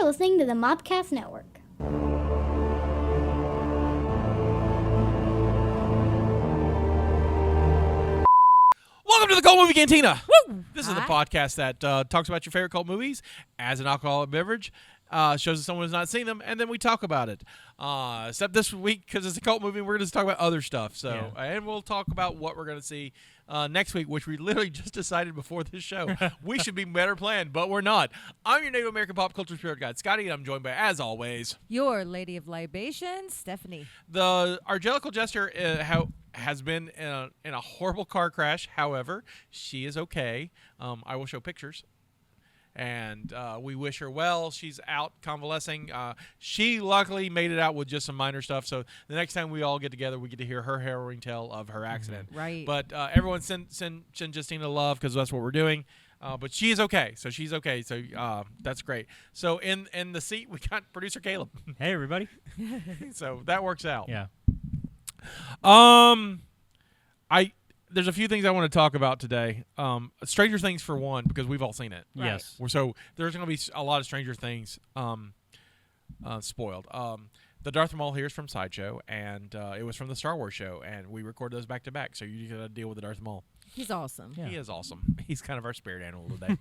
You're listening to the Mobcast Network. Welcome to the Cult Movie Cantina. Woo! This is the podcast that talks about your favorite cult movies as an alcoholic beverage, shows that someone has not seen them, and then we talk about it. Except this week, because it's a cult movie, we're going to talk about other stuff. So, and we'll talk about what we're going to see next week, which we literally just decided before this show. We should be better planned, but we're not. I'm your Native American pop culture spirit guide, Scotty, and I'm joined by, as always, your Lady of Libations, Stephanie. The Argelical Jester has been in a horrible car crash. However, she is okay. I will show pictures. And we wish her well. She's out convalescing. She luckily made it out with just some minor stuff. So the next time we all get together, we get to hear her harrowing tale of her accident. Right. But everyone send Justina love because that's what we're doing. But she is okay. So she's okay. So that's great. So in the seat, we got producer Caleb. Hey, everybody. So that works out. Yeah. There's a few things I want to talk about today. Stranger Things for one, because we've all seen it. Right. Yes. So there's going to be a lot of Stranger Things spoiled. The Darth Maul here is from Sideshow, and it was from the Star Wars show, and we recorded those back to back. So you got to deal with the Darth Maul. He's awesome. Yeah. He is awesome. He's kind of our spirit animal today.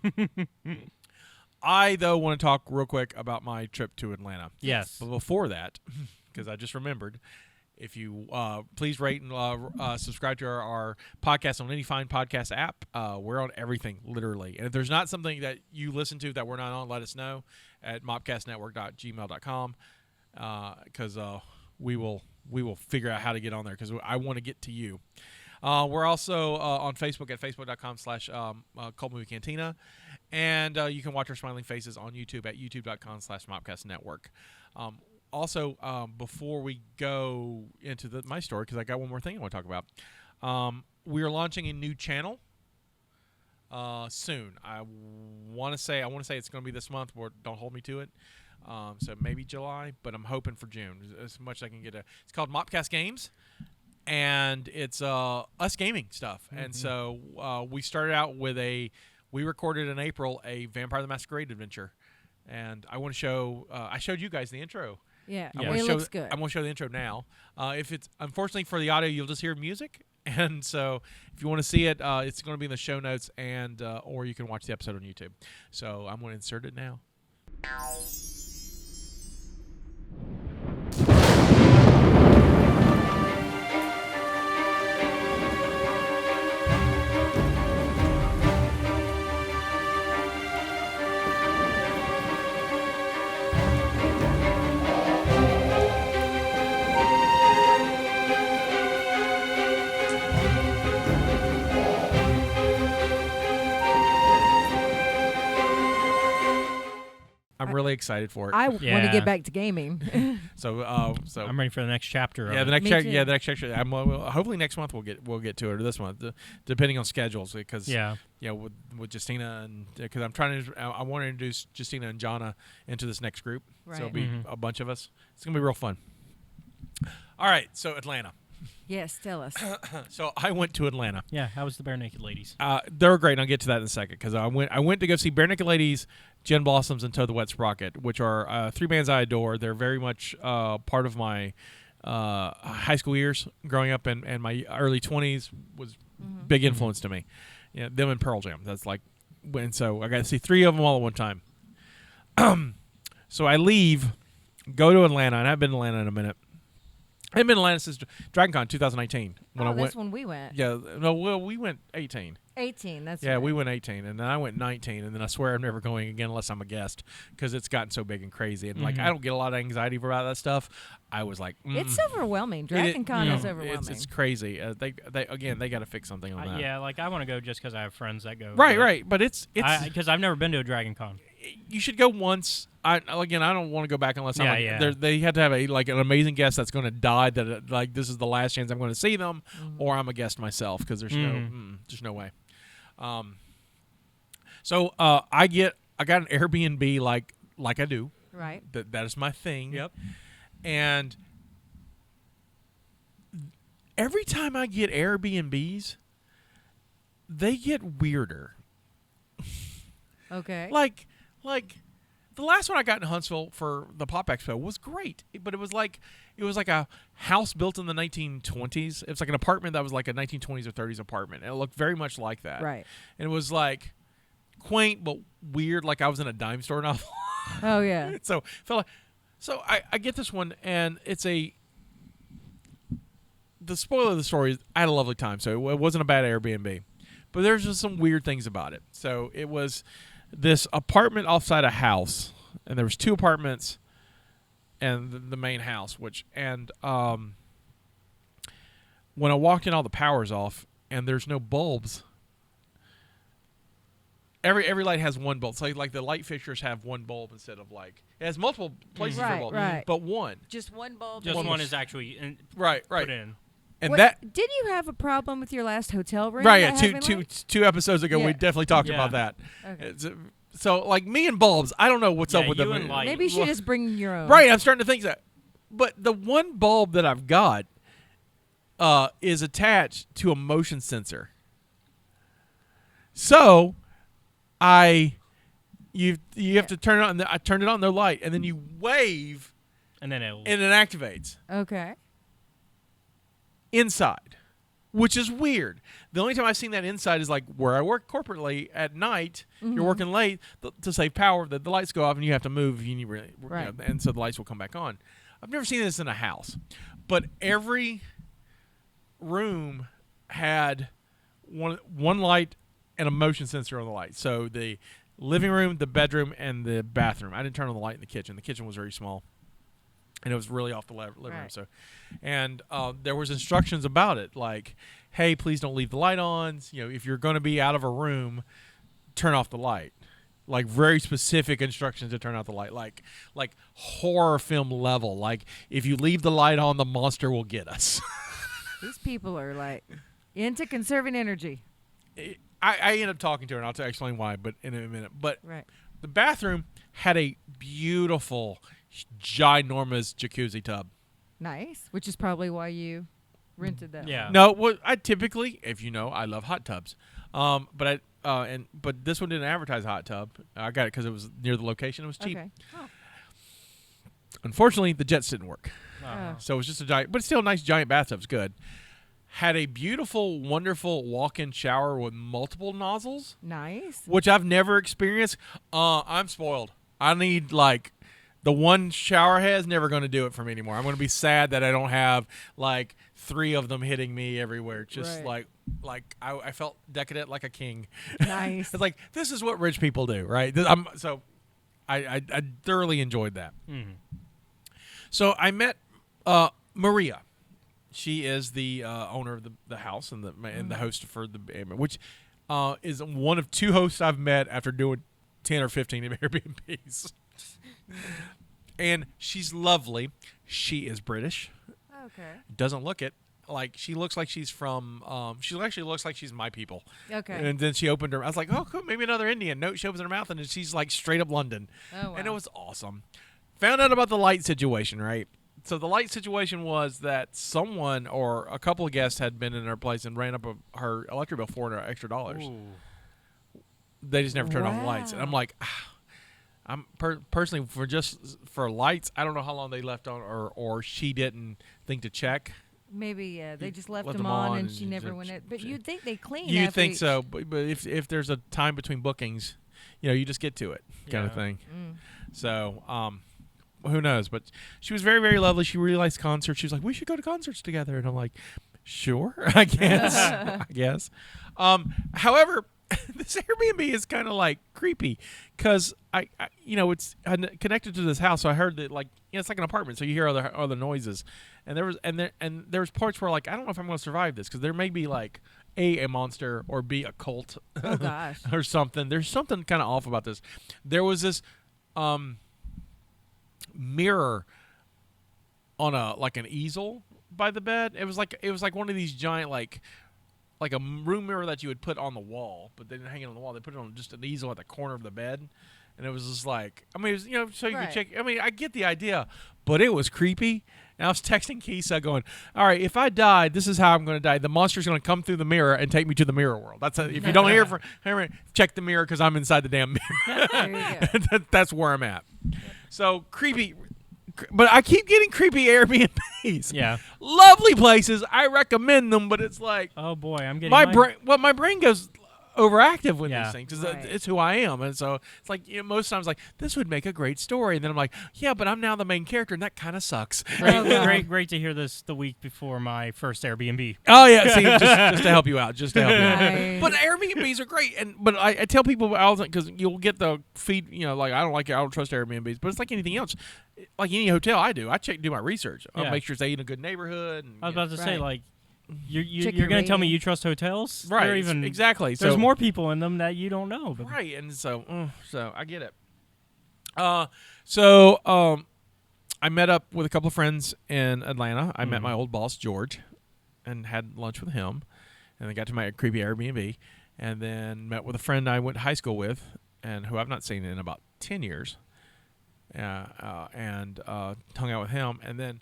I though want to talk real quick about my trip to Atlanta. Yes. But before that, because I just remembered. If you please rate and subscribe to our podcast on any fine podcast app. We're on everything, literally. And if there's not something that you listen to that we're not on, let us know at mobcastnetwork.gmail.com because we will figure out how to get on there because I want to get to you. We're also on Facebook at facebook.com/Cult Movie Cantina. And you can watch our smiling faces on YouTube at youtube.com/mobcastnetwork. Also, before we go into my story, because I got one more thing I want to talk about, we are launching a new channel soon. I want to say it's going to be this month. Don't hold me to it. So maybe July, but I'm hoping for June as much as I can get. It's called Mopcast Games, and it's us gaming stuff. Mm-hmm. And so we started out with we recorded in April a Vampire the Masquerade adventure, and I want to show. I showed you guys the intro. Yeah, it looks good. I'm going to show the intro now. If it's unfortunately for the audio, you'll just hear music. And so if you want to see it, it's going to be in the show notes, and or you can watch the episode on YouTube. So I'm going to insert it now. I'm really excited for it. I want to get back to gaming. So I'm ready for the next chapter. Yeah, of the it. next chapter. Hopefully next month we'll get to it, or this month, depending on schedules. Because with Justina and because I want to introduce Justina and Jonna into this next group. Right. So it'll be a bunch of us. It's gonna be real fun. All right, so Atlanta. Yes, tell us. So I went to Atlanta. Yeah, how was the Bare Naked Ladies? They were great, and I'll get to that in a second because I went to go see Bare Naked Ladies, Jen Blossoms, and Toad the Wet Sprocket, which are three bands I adore. They're very much part of my high school years growing up, and my early 20s was big influence to me. Yeah, them and Pearl Jam. That's like, and so I got to see three of them all at one time. So I leave, go to Atlanta, and I've been to Atlanta in a minute. I've been in Atlanta since DragonCon 2018. That's when we went. Yeah, no, well, we went 18. 18, that's yeah, right. we went 18, and then I went 19, and then I swear I'm never going again unless I'm a guest because it's gotten so big and crazy. And, like, I don't get a lot of anxiety about that stuff. I was like, It's overwhelming. DragonCon is overwhelming. It's crazy. They got to fix something on that. Yeah, like I want to go just because I have friends that go. Right, but it's because I've never been to a DragonCon. You should go once. I don't want to go back unless they have to have an amazing guest that's going to die. That this is the last chance I'm going to see them, or I'm a guest myself because there's no way. So I got an Airbnb like I do. Right. That is my thing. Yep. And every time I get Airbnbs, they get weirder. Okay. Like the last one I got in Huntsville for the Pop Expo was great, but it was like a house built in the 1920s. It was like an apartment that was like a 1920s or 30s apartment, and it looked very much like that. Right. And it was like quaint but weird, like I was in a dime store novel. Oh yeah. So I get this one, and it's the spoiler of the story is I had a lovely time, so it wasn't a bad Airbnb. But there's just some weird things about it. So it was this apartment offside a house, and there was 2 apartments and the main house, when I walked in, all the power's off, and there's no bulbs. Every light has one bulb. So like the light fixtures have one bulb instead of like it has multiple places for bulbs, but one. Just one bulb. Just one is actually right. put in. And didn't you have a problem with your last hotel room? Right, yeah, two episodes ago we definitely talked about that. Okay. So like me and bulbs, I don't know what's up with them. Maybe you should just bring your own. Right, I'm starting to think that. But the one bulb that I've got is attached to a motion sensor. So you have to turn it on. I turned it on, no light, and then you wave, and then it activates. Okay. Inside, which is weird. The only time I've seen that inside is like where I work corporately at night. Mm-hmm. You're working late to save power. The lights go off and you have to move if you need and so the lights will come back on. I've never seen this in a house, but every room had one light and a motion sensor on the light. So the living room, the bedroom, and the bathroom. I didn't turn on the light in the kitchen. The kitchen was very small, and it was really off the living room. So, and there was instructions about it, like, hey, please don't leave the light on. If you're going to be out of a room, turn off the light. Like very specific instructions to turn out the light, like horror film level. Like if you leave the light on, the monster will get us. These people are like into conserving energy. I end up talking to her, and I'll explain why, but in a minute. But the bathroom had a beautiful, ginormous jacuzzi tub. Nice, which is probably why you rented that. Yeah. One. No, I typically, if you know, I love hot tubs. But this one didn't advertise a hot tub. I got it because it was near the location. It was cheap. Okay. Oh. Unfortunately, the jets didn't work. Oh. So it was just a giant, but still a nice giant bathtub's good. Had a beautiful, wonderful walk-in shower with multiple nozzles. Nice. Which I've never experienced. I'm spoiled. I need like the one shower head is never going to do it for me anymore. I'm going to be sad that I don't have like 3 of them hitting me everywhere. Just like I felt decadent like a king. Nice. It's like this is what rich people do, right? I thoroughly enjoyed that. Mm-hmm. So I met Maria. She is the owner of the house and the host for the which is one of 2 hosts I've met after doing 10 or 15 Airbnbs. And she's lovely. She is British. Okay. Doesn't look it. Like she looks like she's from. She actually looks like she's my people. Okay. And then she opened her. I was like, oh, cool, maybe another Indian. No, she opens her mouth and she's like straight up London. Oh wow. And it was awesome. Found out about the light situation, right? So the light situation was that someone or a couple of guests had been in her place and ran up her electric bill $400 extra. Ooh. They just never turned on the lights, and I'm like, I'm personally for lights. I don't know how long they left on, or she didn't think to check. Maybe they just left them on and she never went in. But you'd think they clean. You think so, but if there's a time between bookings, you just get to it, kind of thing. Mm. So who knows? But she was very, very lovely. She really likes concerts. She was like, we should go to concerts together. And I'm like, sure, I guess. I guess. However, this Airbnb is kind of like creepy because I it's connected to this house. So I heard that it's like an apartment. So you hear other noises. And there was parts where like, I don't know if I'm going to survive this because there may be like a monster or B, a cult. Oh gosh. Or something. There's something kind of off about this. There was this mirror on an easel by the bed. It was like one of these giant like a room mirror that you would put on the wall, but they didn't hang it on the wall. They put it on just an easel at the corner of the bed, and it was just like, I mean, it was, so you could check. I mean, I get the idea, but it was creepy, And I was texting Kisa going, all right, if I die, this is how I'm going to die. The monster's going to come through the mirror and take me to the mirror world. If you don't hear from, check the mirror because I'm inside the damn mirror. There you go. That's where I'm at. So creepy. But I keep getting creepy Airbnbs. Yeah. Lovely places. I recommend them, but it's like, oh boy, I'm getting my brain. Well, my brain goes overactive with Yeah. these things because Right. it's who I am, and so it's like most times like this would make a great story, and then I'm like, yeah, but I'm now the main character, and that kind of sucks. Oh, God. Great to hear this the week before my first Airbnb. Oh yeah, see, just to help you out, Nice. But Airbnbs are great, but I tell people all the time because you'll get the feed, like I don't trust Airbnbs, but it's like anything else, like any hotel I do my research, I'll Yeah. make sure they in a good neighborhood. And, I was about to say, Right. like, you're Check going your to tell me rating. you trust hotels? right, They're even exactly. There's So, more people in them that you don't know. But right, and so I get it. So I met up with a couple of friends in Atlanta. I met my old boss George, and had lunch with him, and then got to my creepy Airbnb, and then met with a friend I went to high school with, and who I've not seen in about 10 years, and hung out with him, and then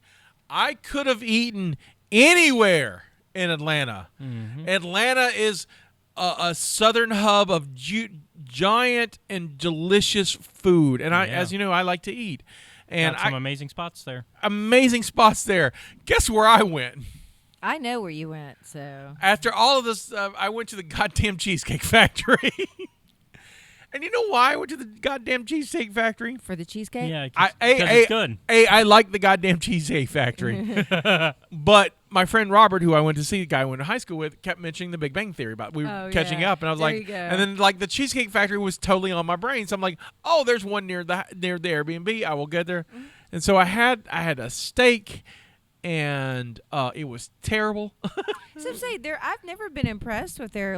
I could have eaten anywhere in Atlanta. Mhm. Atlanta is a southern hub of giant and delicious food, and Yeah. as you know, I like to eat, and got some amazing spots there. amazing spots there. Guess where I went? I know where you went, so. After all of this, I went to the goddamn Cheesecake Factory. And you know why I went to the goddamn Cheesecake Factory? For the cheesecake? Yeah, I- because it's good. I like the goddamn Cheesecake Factory. But my friend Robert, who I went to see, the guy I went to high school with, kept mentioning the Big Bang Theory. We were Oh, catching yeah. up, and I was There like, you go. and then like the Cheesecake Factory was totally on my brain. So I'm like, oh, there's one near the Airbnb. I will get there. Mm-hmm. And so I had a steak, and it was terrible. So say I've never been impressed with their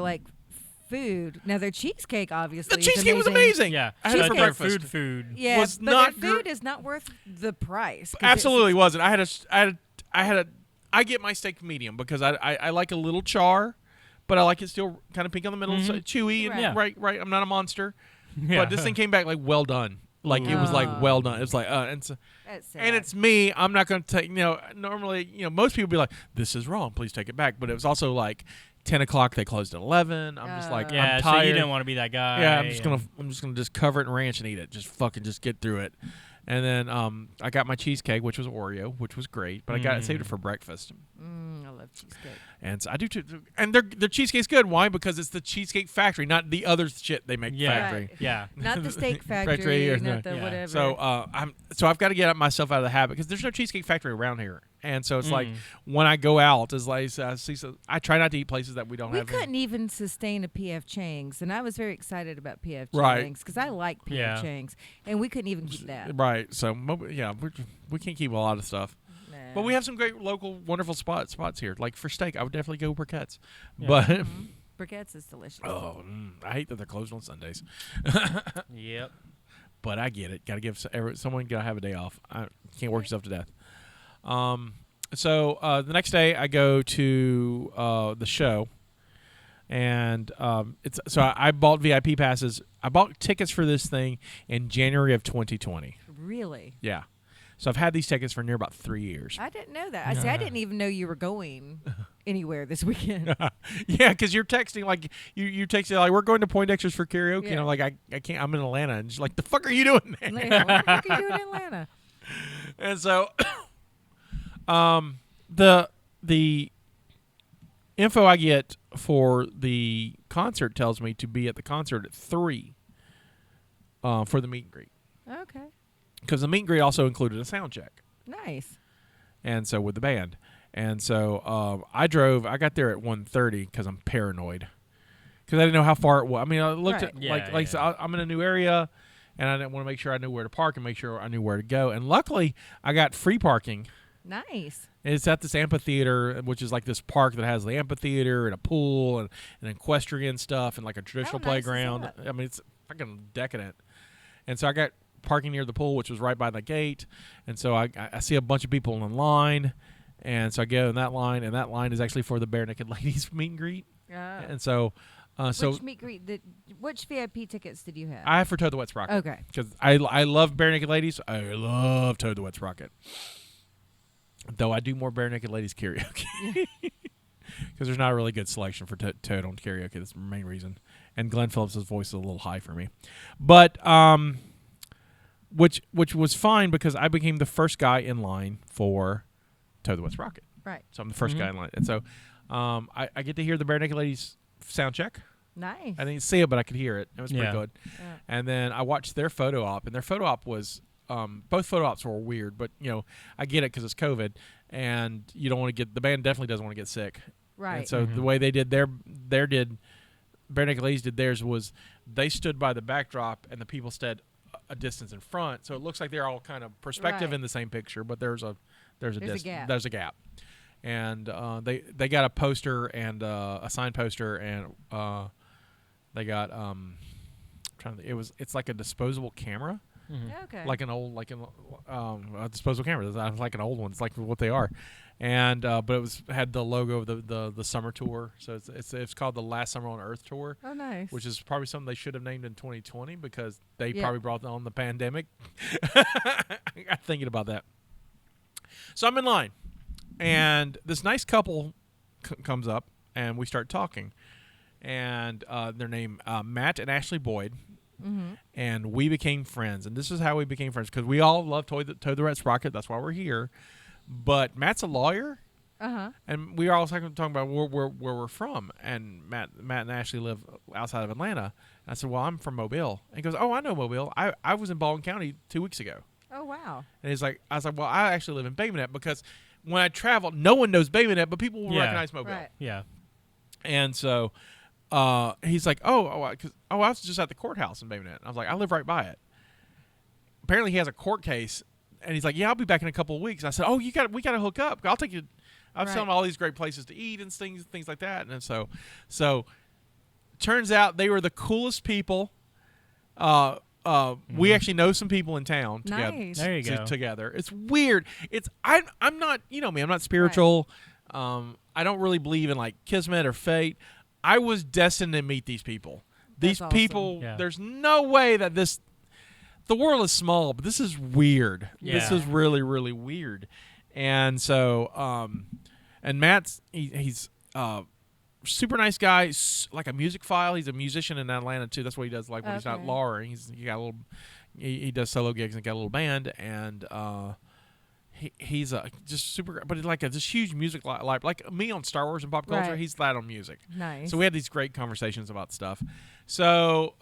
food. Now their cheesecake obviously. The is cheesecake was amazing. Yeah. I had it for Cheesecake breakfast. Food. Yeah, was but not their food gr- is not worth the price. 'cause Absolutely wasn't. I get my steak medium because I like a little char, but I like it still kind of pink on the middle, so chewy and Right. right. I'm not a monster, Yeah. but this thing came back like well done. Like it was like well done. It's like That's sad. and it's me. I'm not going to take. Normally, most people be like, "This is wrong. Please take it back." But it was also like 10 o'clock. They closed at 11. I'm just like, Yeah, I'm so tired. you didn't want to be that guy. Yeah, I'm just gonna cover it in ranch and eat it. Just get through it. And then I got my cheesecake, which was Oreo, which was great, but I saved it for breakfast. I love cheesecake. And so I do too. And their cheesecake's good. Why? Because it's the Cheesecake Factory, not the other shit they make Yeah. factory. Right. Yeah. Not the steak Factory factory, or not the yeah. whatever. So I've got to get myself out of the habit because there's no Cheesecake Factory around here. And so it's like when I go out, it's like I try not to eat places that we don't we have. couldn't even sustain a P.F. Chang's, and I was very excited about P.F. Right. Chang's because I like P.F. Yeah. Chang's, and we couldn't even keep that. Right. So yeah, we can't keep a lot of stuff. Nah. But we have some great local, wonderful spots here. Like for steak, I would definitely go Briquettes. Yeah. But Briquettes is delicious. I hate that they're closed on Sundays. Yep. But I get it. Got to give someone got to have a day off. I can't work yourself to death. So the next day I go to the show, and I bought VIP passes. I bought tickets for this thing in January of 2020. Really? Yeah. So I've had these tickets for near about 3 years. I didn't know that. I didn't even know you were going anywhere this weekend. Yeah, because you're texting like you texted like we're going to Poindexter's for karaoke, Yeah. and I'm like I can't. I'm in Atlanta, and she's like, the fuck are you doing there? Like, what the fuck are you doing in Atlanta? And so, the info I get for the concert tells me to be at the concert at 3 for the meet and greet. Okay. Because the meet and greet also included a sound check. Nice. And so with the band. And so I got there at 1:30 because I'm paranoid. Because I didn't know how far it was. I mean, I looked Right. at, Yeah, like so I'm in a new area, and I didn't want to make sure I knew where to park and make sure I knew where to go. And luckily, I got free parking. Nice. It's at this amphitheater, which is like this park that has the amphitheater and a pool and equestrian stuff and like a traditional How nice is playground. that? I mean, it's fucking decadent. And so I got parking near the pool, which was right by the gate. And so I see a bunch of people in line. And so I go in that line, and that line is actually for the Bare Naked Ladies meet and greet. And so, which meet greet? Which VIP tickets did you have? I have for Toad the Wet Sprocket. Okay. Because I love Bare Naked Ladies. I love Toad the Wet Sprocket. Though I do more Bare Naked Ladies karaoke. Because there's not a really good selection for Toad on karaoke. That's the main reason. And Glenn Phillips' voice is a little high for me. But, which was fine because I became the first guy in line for Toad the Wet Sprocket. Right. So I'm the first guy in line. And so I get to hear the Bare Naked Ladies sound check. Nice. I didn't see it, but I could hear it. It was pretty good. Yeah. And then I watched their photo op, and their photo op was both photo ops were weird, but I get it because it's COVID, and you don't want to get the band definitely doesn't want to get sick. Right. And so the way they did Bare Naked Ladies did theirs was they stood by the backdrop, and the people stood a distance in front, so it looks like they're all kind of perspective in the same picture, but there's a gap. There's a gap. And they got a poster and a signed poster, and they got it's like a disposable camera, Okay. like a disposable camera. It's not like an old one. It's like what they are, and but it had the logo of the summer tour. So it's called the Last Summer on Earth tour. Oh, nice. Which is probably something they should have named in 2020 because they probably brought on the pandemic. I got thinking about that. So I'm in line, and this nice couple comes up, and we start talking. And their name, Matt and Ashley Boyd. And we became friends. And this is how we became friends, because we all love Toad the Wet Sprocket. That's why we're here. But Matt's a lawyer. And we were all talking about where we're from. And Matt and Ashley live outside of Atlanta. And I said, well, I'm from Mobile. And he goes, oh, I know Mobile. I was in Baldwin County 2 weeks ago. Oh, wow. And I was like, well, I actually live in Bay Minette, because when I travel, no one knows Bay Minette, but people will recognize Mobile. Right. Yeah. And so he's like, I was just at the courthouse in Bay Minette. I was like, I live right by it. Apparently he has a court case, and he's like, yeah, I'll be back in a couple of weeks. And I said, oh, we got to hook up. I'll take you. I'm selling all these great places to eat and things like that. And so turns out they were the coolest people. We actually know some people in town together. Nice. There you go. Together. It's weird. I'm not, me, I'm not spiritual. Right. I don't really believe in like kismet or fate. I was destined to meet these people. These people, there's no way that the world is small, but this is weird. Yeah. This is really, really weird. And so, and Matt's, he's super nice guy, like a music file. He's a musician in Atlanta too. That's what he does. Like when he's not lawering, he does solo gigs and got a little band, and he's just super. But it's like this huge music like me on Star Wars and pop culture. He's that on music. Nice. So we had these great conversations about stuff. So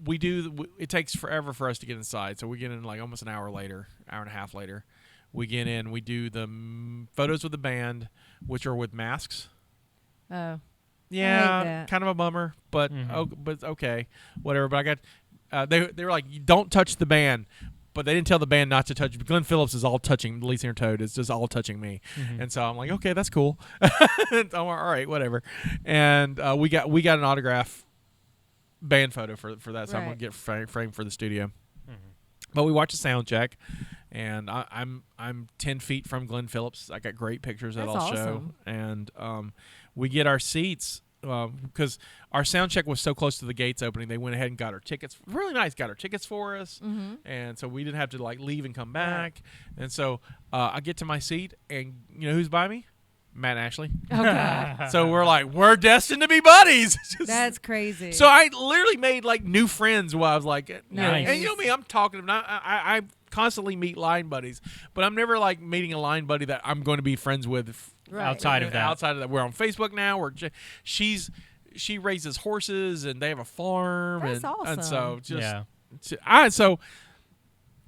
it takes forever for us to get inside. So we get in like almost an hour and a half later. We get in. We do the photos with the band, which are with masks. Oh. Yeah, kind of a bummer, but but it's okay, whatever. But I got they were like, you don't touch the band, but they didn't tell the band not to touch. Glenn Phillips is all touching. The lead singer Toad is just all touching me, and so I'm like, okay, that's cool. All right, whatever. And we got an autograph band photo for that, so I'm gonna get framed for the studio. But we watched a sound check, and I'm 10 feet from Glenn Phillips. I got great pictures that I'll show, and we get our seats because our sound check was so close to the gates opening. They went ahead and got our tickets. Really nice, got our tickets for us, and so we didn't have to like leave and come back. And so I get to my seat, and you know who's by me? Matt and Ashley. Oh, God. So we're destined to be buddies. That's crazy. So I literally made like new friends while I was like, Nice. And you know me, I'm talking. I constantly meet line buddies, but I'm never like meeting a line buddy that I'm going to be friends with outside of that. Outside of that, we're on Facebook now. She raises horses and they have a farm. That's awesome. And so Yeah.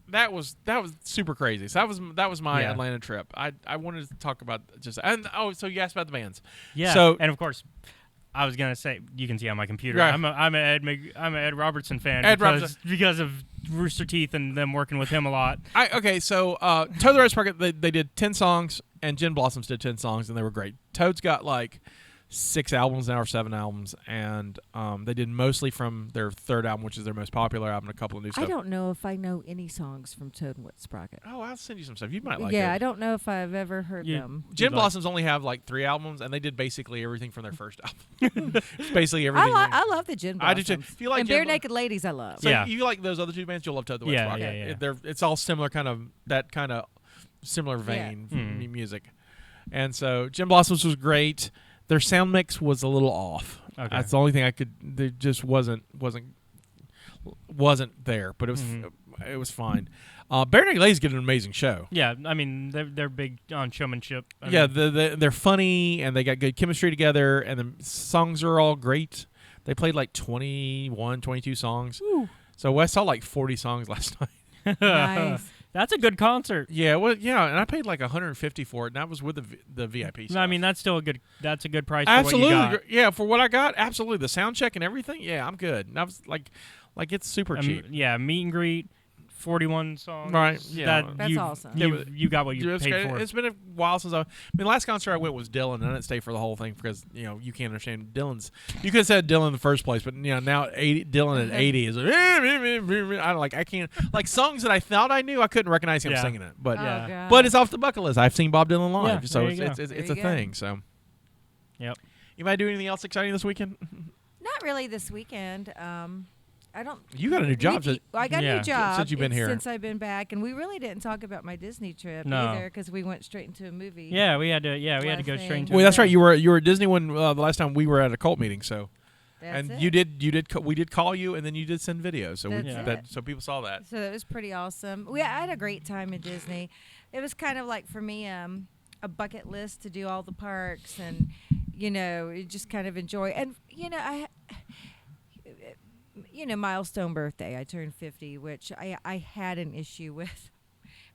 That was super crazy. So that was my Atlanta trip. I wanted to talk about so you asked about the bands. Yeah. So and of course, I was gonna say you can see on my computer. Right. I'm an Ed Robertson fan because of Rooster Teeth and them working with him a lot. So Toad the Wet Sprocket, they did 10 songs, and Gin Blossoms did 10 songs, and they were great. Toad's got like 6 albums now, or 7 albums, and they did mostly from their third album, which is their most popular album, and a couple of new stuff. I don't know if I know any songs from Toad and Wet Sprocket. Oh, I'll send you some stuff. You might like it. Yeah, I don't know if I've ever heard them. Gin Blossoms only have like 3 albums, and they did basically everything from their first album. It's basically everything. I love the Gin Blossoms. I do too. If you like and Bare Naked Ladies, I love. So if you like those other 2 bands, you'll love Toad the Wet Sprocket. Yeah. It's all similar kind of that kind of similar vein Yeah. music. And so Gin Blossoms was great. Their sound mix was a little off. Okay. That's the only thing I could. They just wasn't there, but it was fine. Bare Naked Ladies get an amazing show. Yeah, I mean they're big on showmanship. Yeah, they're funny and they got good chemistry together, and the songs are all great. They played like 21, 22 songs. Ooh. So Wes saw like 40 songs last night. Nice. That's a good concert. Yeah, well, yeah, and I paid like $150 for it, and that was with the VIP stuff. I mean, that's still a good price. Absolutely, For what you got. yeah, for what I got, absolutely. The sound check and everything, yeah, I'm good. And I was like it's super cheap. Yeah, meet and greet, 41 songs. Right, yeah. That's awesome. You got what you paid for. It's been a while since the last concert I went was Dylan, and I didn't stay for the whole thing because you can't understand Dylan's. You could have said Dylan in the first place, but now Dylan at 80 is I can't songs that I thought I knew, I couldn't recognize him singing it, but Yeah. but it's off the bucket list. I've seen Bob Dylan live, Yeah, so there it's you go. it's There a you go. thing. So Yep. you might do anything else exciting this weekend? Not really this weekend. I don't. You got a new job. I got a Yeah. new job Since you've been here. Since I've been back, and we really didn't talk about my Disney trip No. either because we went straight into a movie. Yeah, we had to Last go thing. straight into Well, it. that's right. You were at Disney when the last time we were at a cult meeting. So, That's and it. we did call you, and then you did send videos. So That's it. so people saw that. So it was pretty awesome. I had a great time at Disney. It was kind of like for me a bucket list to do all the parks and just kind of enjoy. And milestone birthday. I turned 50, which I had an issue with.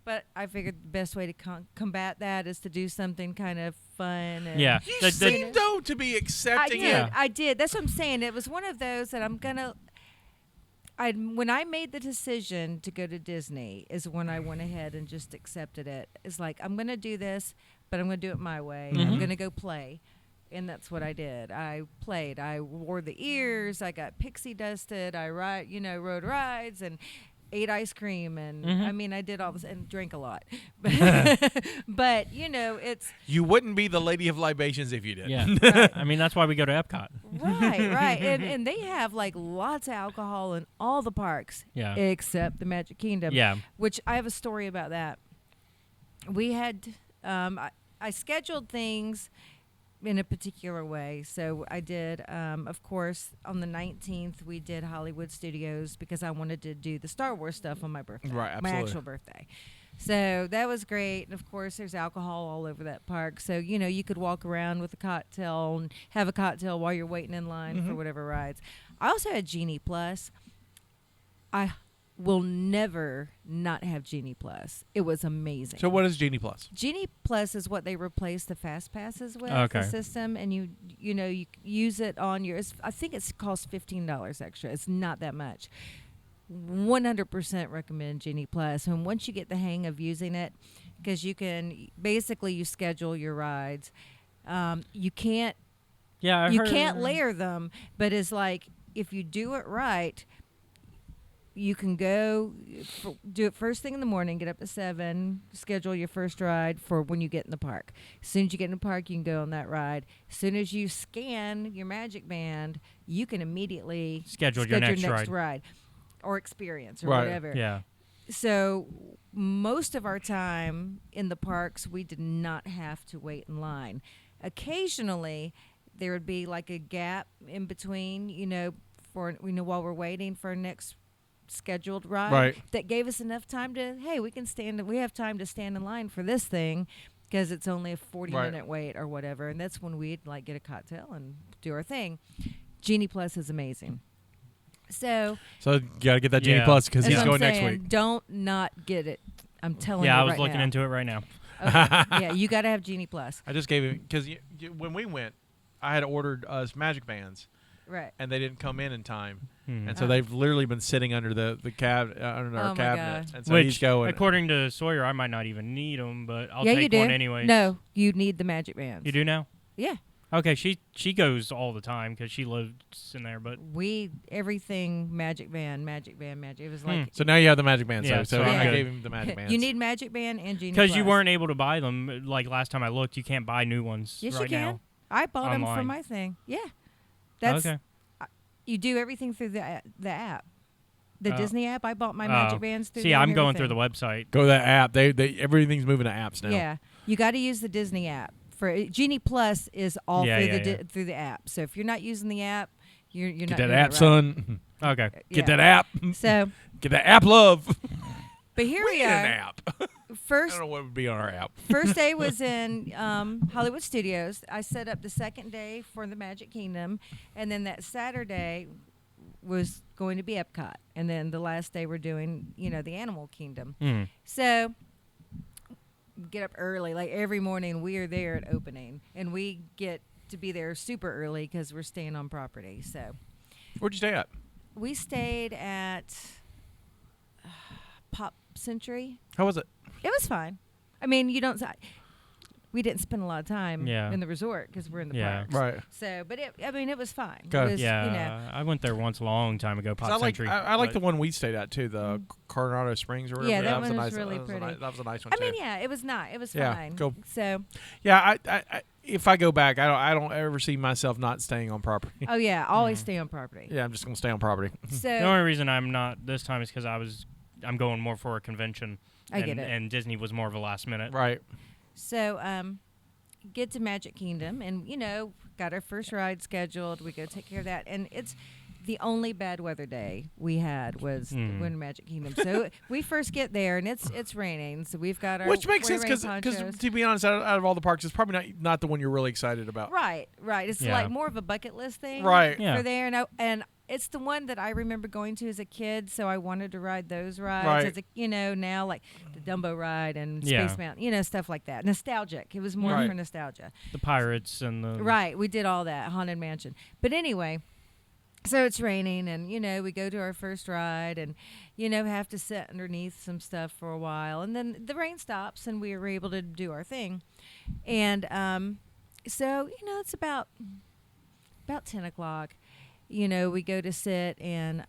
But I figured the best way to combat that is to do something kind of fun. And Yeah. You seem though to be accepting it. I did. That's what I'm saying. It was one of those that when I made the decision to go to Disney is when I went ahead and just accepted it. It's like, I'm going to do this, but I'm going to do it my way. I'm going to go play. And that's what I did. I played. I wore the ears. I got pixie dusted. I rode rides and ate ice cream. And I mean, I did all this and drank a lot. But it's You wouldn't be the Lady of Libations if you did. Yeah. Right. I mean, that's why we go to Epcot. right. And they have like lots of alcohol in all the parks, Yeah. except the Magic Kingdom. Yeah. Which I have a story about that. We had I scheduled things in a particular way. So I did, of course, on the 19th, we did Hollywood Studios because I wanted to do the Star Wars stuff on my birthday. Right, My absolutely. actual birthday. So that was great. And, of course, there's alcohol all over that park. So, you could walk around with a cocktail and have a cocktail while you're waiting in line for whatever rides. I also had Genie Plus. I will never not have Genie Plus. It was amazing. So what is Genie Plus? Genie Plus is what they replaced the Fast Passes with, Okay. the system, and you use it on your. I think it costs $15 extra. It's not that much. 100% recommend Genie Plus. And once you get the hang of using it, because you schedule your rides. You can't Yeah. you can't layer them, but it's like if you do it right. You can do it first thing in the morning, get up at 7, schedule your first ride for when you get in the park. As soon as you get in the park, you can go on that ride. As soon as you scan your Magic Band, you can immediately Schedule your next ride or experience or Right. whatever. Yeah. So most of our time in the parks, we did not have to wait in line. Occasionally, there would be like a gap in between, while we're waiting for our next scheduled ride, Right. that gave us enough time to, hey, we have time to stand in line for this thing because it's only a 40-minute wait or whatever, and that's when we'd like get a cocktail and do our thing. Genie Plus is amazing. So you gotta get that Genie Yeah. Plus because that's he's what going I'm next saying. week. Don't not get it. I'm telling you Yeah, I was right looking now. into it right now. Okay. Yeah, you got to have Genie Plus. I just gave him because when we went, I had ordered us Magic Bands, Right. and they didn't come in time, Hmm. and so they've literally been sitting under the under our Oh, my cabinet, God. and so Which, he's going. according to Sawyer, I might not even need them, but I'll Yeah, take you do. one anyways. No, you need the Magic Bands. You do now? Yeah. Okay, she goes all the time because she lives in there, but Everything Magic Band. It was like So now you have the Magic Band. Yeah, so so I I'm gave him the Magic Bands. you need Magic Band and Genie because you Plus. weren't able to buy them, like last time I looked, you can't buy new ones Yes, right you can. now. I bought them for Online. my thing. Yeah. That's Okay. You do everything through the app. The Disney app. I bought my Magic Bands through. See, there I'm and going through everything. the website. Go to that app. They everything's moving to apps now. Yeah, you got to use the Disney app. For Genie Plus is all through the app. So if you're not using the app, you're Get not that doing app, it right. son. Okay. Get that app. So, Get that app love. but here we An are. app. I First don't know what would be on our app. First day was in Hollywood Studios. I set up the second day for the Magic Kingdom, and then that Saturday was going to be Epcot, and then the last day we're doing, the Animal Kingdom. Mm. So get up early, like every morning. We are there at opening, and we get to be there super early because we're staying on property. So Where'd you stay at? we stayed at Pop Century. How was it? It was fine. I mean, we didn't spend a lot of time Yeah. in the resort because we're in the Yeah. parks. Right. So, but it was fine. Okay. It was, Yeah, I went there once a long time ago. 'Cause Pop I like Century. I like but- the one we stayed at too, the Coronado Springs or whatever. Yeah, that was one a was nice, really that was a pretty. that was a nice one I too. mean, yeah, it was not. It was Yeah, fine. cool. So, Yeah, I if I go back, I don't ever see myself not staying on property. oh yeah, always stay on property. Yeah, I'm just gonna stay on property. The So only reason I'm not this time is because I'm going more for a convention. I get and, it. And Disney was more of a last minute. Right. So, get to Magic Kingdom, and got our first ride scheduled. We go take care of that, and it's the only bad weather day we had was when Magic Kingdom. So we first get there, and it's raining. So we've got our Which makes sense rain because ponchos. to be honest, out of all the parks, it's probably not the one you're really excited about. Right. It's Yeah. like more of a bucket list thing, Right. Yeah. for there, and it's the one that I remember going to as a kid, so I wanted to ride those rides. Right. As a, now like the Dumbo ride and Yeah. Space Mountain, stuff like that. Nostalgic. It was more Right. for nostalgia. The Pirates and the Right. We did all that Haunted Mansion. But anyway, so it's raining, and we go to our first ride, and have to sit underneath some stuff for a while, and then the rain stops, and we were able to do our thing, and so it's about 10 o'clock. We go to sit, and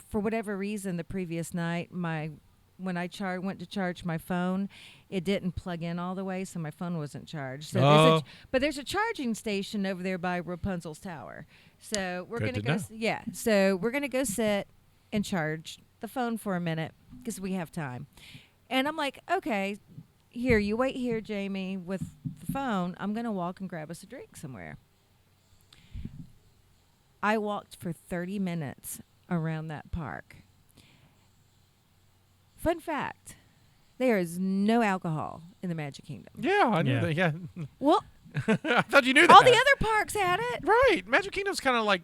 for whatever reason, the previous night, when I went to charge my phone, it didn't plug in all the way, so my phone wasn't charged. So there's a charging station over there by Rapunzel's Tower. So we're Good gonna to go. know. Yeah. So we're gonna go sit and charge the phone for a minute because we have time. And I'm like, okay, here, you wait here, Jamie, with the phone. I'm gonna walk and grab us a drink somewhere. I walked for 30 minutes around that park. Fun fact, there is no alcohol in the Magic Kingdom. Yeah, I knew Yeah. that. Yeah. Well, I thought you knew that. all the other parks had it. Right. Magic Kingdom's kind of like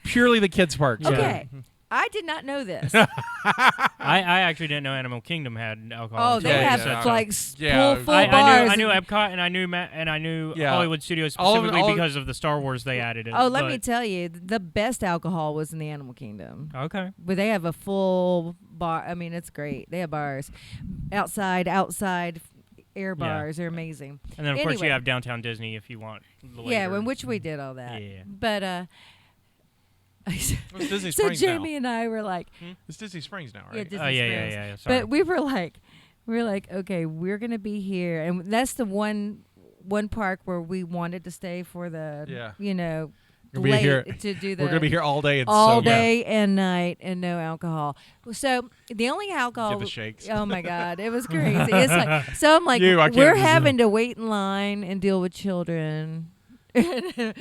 purely the kids' park. Yeah. Okay. I did not know this. I actually didn't know Animal Kingdom had alcohol. Oh, until they Yeah, have yeah. like Yeah. full I bars. knew Epcot and I knew Yeah. Hollywood Studios All of- specifically all of- because of the Star Wars they added it. Oh, let but- me tell you, the best alcohol was in the Animal Kingdom. Okay. But they have a full bar. I mean, it's great. They have bars. Outside air bars. They're amazing. And then of course Anyway. you have Downtown Disney if you want. The Yeah, later. in which we did all that. Yeah. But It's Disney so Springs Jamie now. and I were like, It's Disney Springs now, yeah, right? Disney Oh yeah, Springs. yeah. Sorry. But we were like, okay, we're gonna be here, and that's the one park where we wanted to stay for the, We're gonna be late here- to do the We're gonna be here all day. And all sober. day and night and no alcohol. So the only alcohol. Give the shakes. Oh my God, it was crazy. It's like, so I'm like, I can't we're resist. having to wait in line and deal with children. It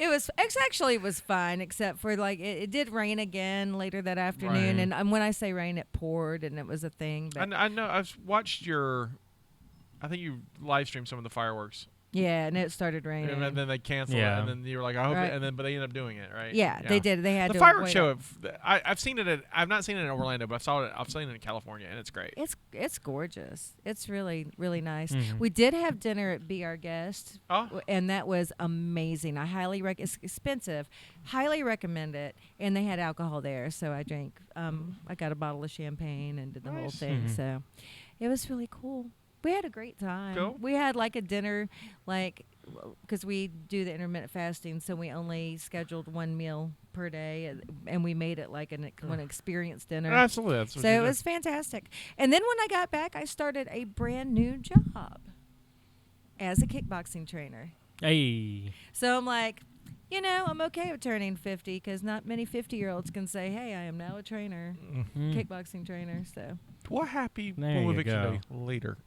was fine. It actually was fine, except for like it did rain again later that afternoon, Right. and when I say rain, it poured and it was a thing. But I know. I've watched I think you live streamed some of the fireworks, yeah, and it started raining. and then they canceled Yeah. it, and then you were like, I hope, Right. but they ended up doing it, right? yeah, they did. They had The to fireworks wait show. up. I've seen it. I've not seen it in Orlando, but I've seen it in California, and it's great. It's gorgeous. It's really, really nice. Mhm. We did have dinner at Be Our Guest, Oh. and that was amazing. I highly it's expensive. Highly recommend it. And they had alcohol there, so I drank. I got a bottle of champagne and did the whole Nice. thing. Mhm. So it was really cool. We had a great time. Cool. We had like a dinner, because we do the intermittent fasting, so we only scheduled one meal per day, and we made it like an experience dinner. Absolutely. That's what So you it do. was fantastic. And then when I got back, I started a brand new job as a kickboxing trainer. Hey. So I'm like, I'm okay with turning 50 because not many 50-year-olds can say, "Hey, I am now a trainer, kickboxing trainer." So, Well, happy There Womb you Eviction go. Day later.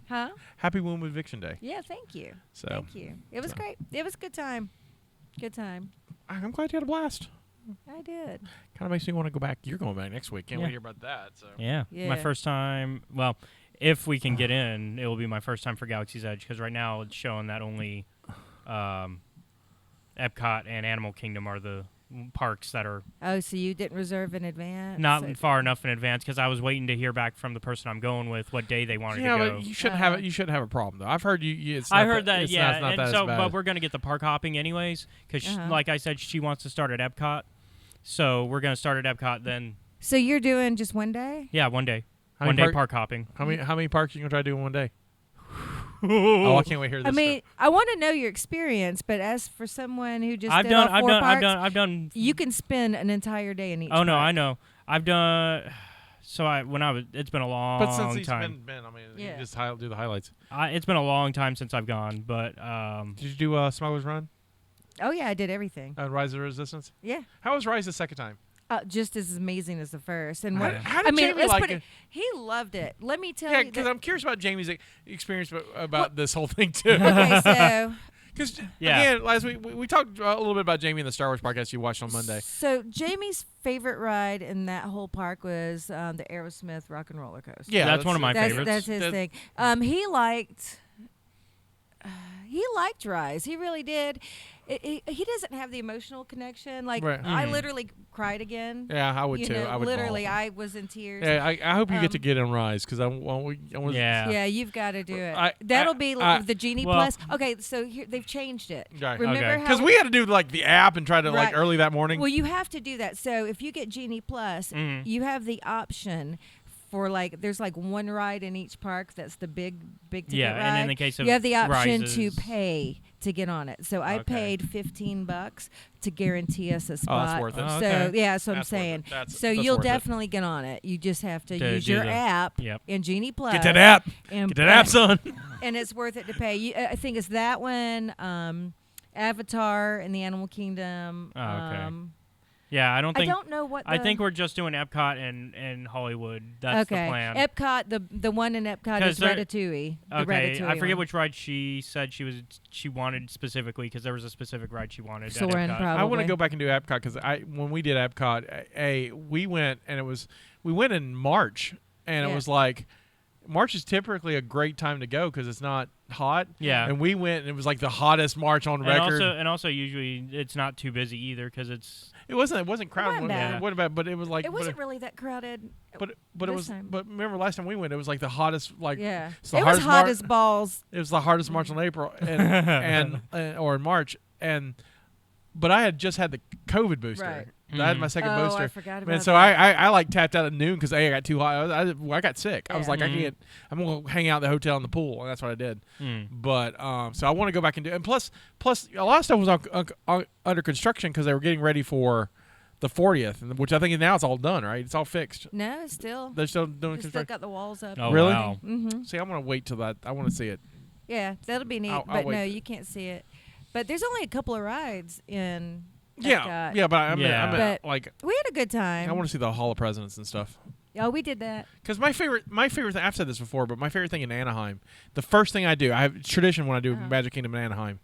huh? Happy Womb Eviction Day. Yeah, thank you. So Thank you. It was great. It was a good time. Good time. I'm glad you had a blast. I did. Kind of makes me want to go back. You're going back next week. Can't wait to hear about that. So Yeah. Yeah. My first time. Well, if we can get in, it will be my first time for Galaxy's Edge because right now it's showing that only Epcot and Animal Kingdom are the parks that are Oh, so you didn't reserve in advance? not So- far enough in advance because I was waiting to hear back from the person I'm going with what day they wanted yeah, to go. but you shouldn't have it. You shouldn't have a problem though. I've heard you. It's I not heard that, it's yeah. Not, it's not and that so, as bad. but we're gonna get the park hopping anyways, because like I said, she wants to start at Epcot, so we're gonna start at Epcot. Then, So you're doing just one day? yeah, one day, How many one day park- park hopping. How many parks you gonna try to do in one day? Oh, I can't wait to hear this. I mean, I want to know your experience, but as for someone who just I've did all done, four parks, I've done. you can spend an entire day in each. Oh no, park. I know. I've done. So it's been a long But since he's time. been, I mean, Yeah. you just do the highlights. It's been a long time since I've gone, but Did you do Smuggler's Run Oh yeah, I did everything. Rise of the Resistance? Yeah, How was Rise the second time? just as amazing as the first. And How, what how did I mean, Jamie let's like put it? it. He loved it. Let me tell Yeah, you. because that- I'm curious about Jamie's experience about this whole thing too. okay, so Because Yeah. again, last week we talked a little bit about Jamie in the Star Wars podcast you watched on Monday. So Jamie's favorite ride in that whole park was the Aerosmith Rock and Roller Coaster. Yeah, that's one of my that's, favorites. That's his That- thing. He liked Rise. He really did. He doesn't have the emotional connection. Like Right. I literally cried again. Yeah, I would You too. know, I would literally, bawl. I was in tears. Yeah, I hope you get to Um, get in Rise because I want. Yeah. Yeah, you've got to do it. I- That'll I- be I- the Genie well- Plus. Okay, so here, they've changed it. Right, Remember okay. how Because we had to do like the app and try to like Right. early that morning. Well, you have to do that. So if you get Genie Plus, Mhm. you have the option for there's one ride in each park that's the big ticket Yeah, ride. and in the case of you have the option Rises- to pay to get on it. So I Okay. paid $15 to guarantee us a Oh, spot. that's worth it. Oh, So okay. yeah, that's what I'm That's worth it. saying. That's You'll worth it. definitely get on it. You just have to To use do your the- app Yep. in Genie Plus. Get that app. And Get that app, son. and it's worth it to pay. I think it's that one, Avatar and the Animal Kingdom. Oh, okay. Yeah, I don't I think. don't know what. I the- think we're just doing Epcot and Hollywood. That's okay. the plan. Epcot, the one in Epcot 'Cause is there- Ratatouille. The Okay, Ratatouille I forget one. which ride she said she wanted specifically because there was a specific ride she wanted. Soarin', at Epcot. probably. I want to go back and do Epcot because when we did Epcot, we went and we went in March and Yeah. it was like March is typically a great time to go because it's not hot. Yeah. And we went and it was like the hottest March on record. And also usually it's not too busy either because it's It wasn't crowded. wasn't bad. It wasn't bad, but it was like It wasn't really that crowded. but it this was time. but remember last time we went it was like the hottest Yeah, it's the it was hardest hot Mar- as balls. it was the hardest March in April and or in March but I had just had the COVID booster. Right. I had my second Oh, booster. I forgot Man, about so that. I like tapped out at noon because I got too hot. I got sick. I was Yeah. like, I'm gonna hang out at the hotel in the pool, and that's what I did. But so I want to go back and do. And plus a lot of stuff was under construction because they were getting ready for the 40th, which I think now it's all done. Right, it's all fixed. No, still. They're still doing They still construction. got the walls up. oh Really? wow. Mm-hmm. See, I'm gonna wait till that. I want to see it. Yeah, that'll be neat. I'll but no, wait. you can't see it. But there's only a couple of rides in Yeah, Epcot. yeah, but I mean, Yeah. But like we had a good time. I want to see the Hall of Presidents and stuff. Oh, we did that. Because my favorite thing, I've said this before, but my favorite thing in Anaheim, the first thing I do, I have tradition when I do Magic Kingdom in Anaheim,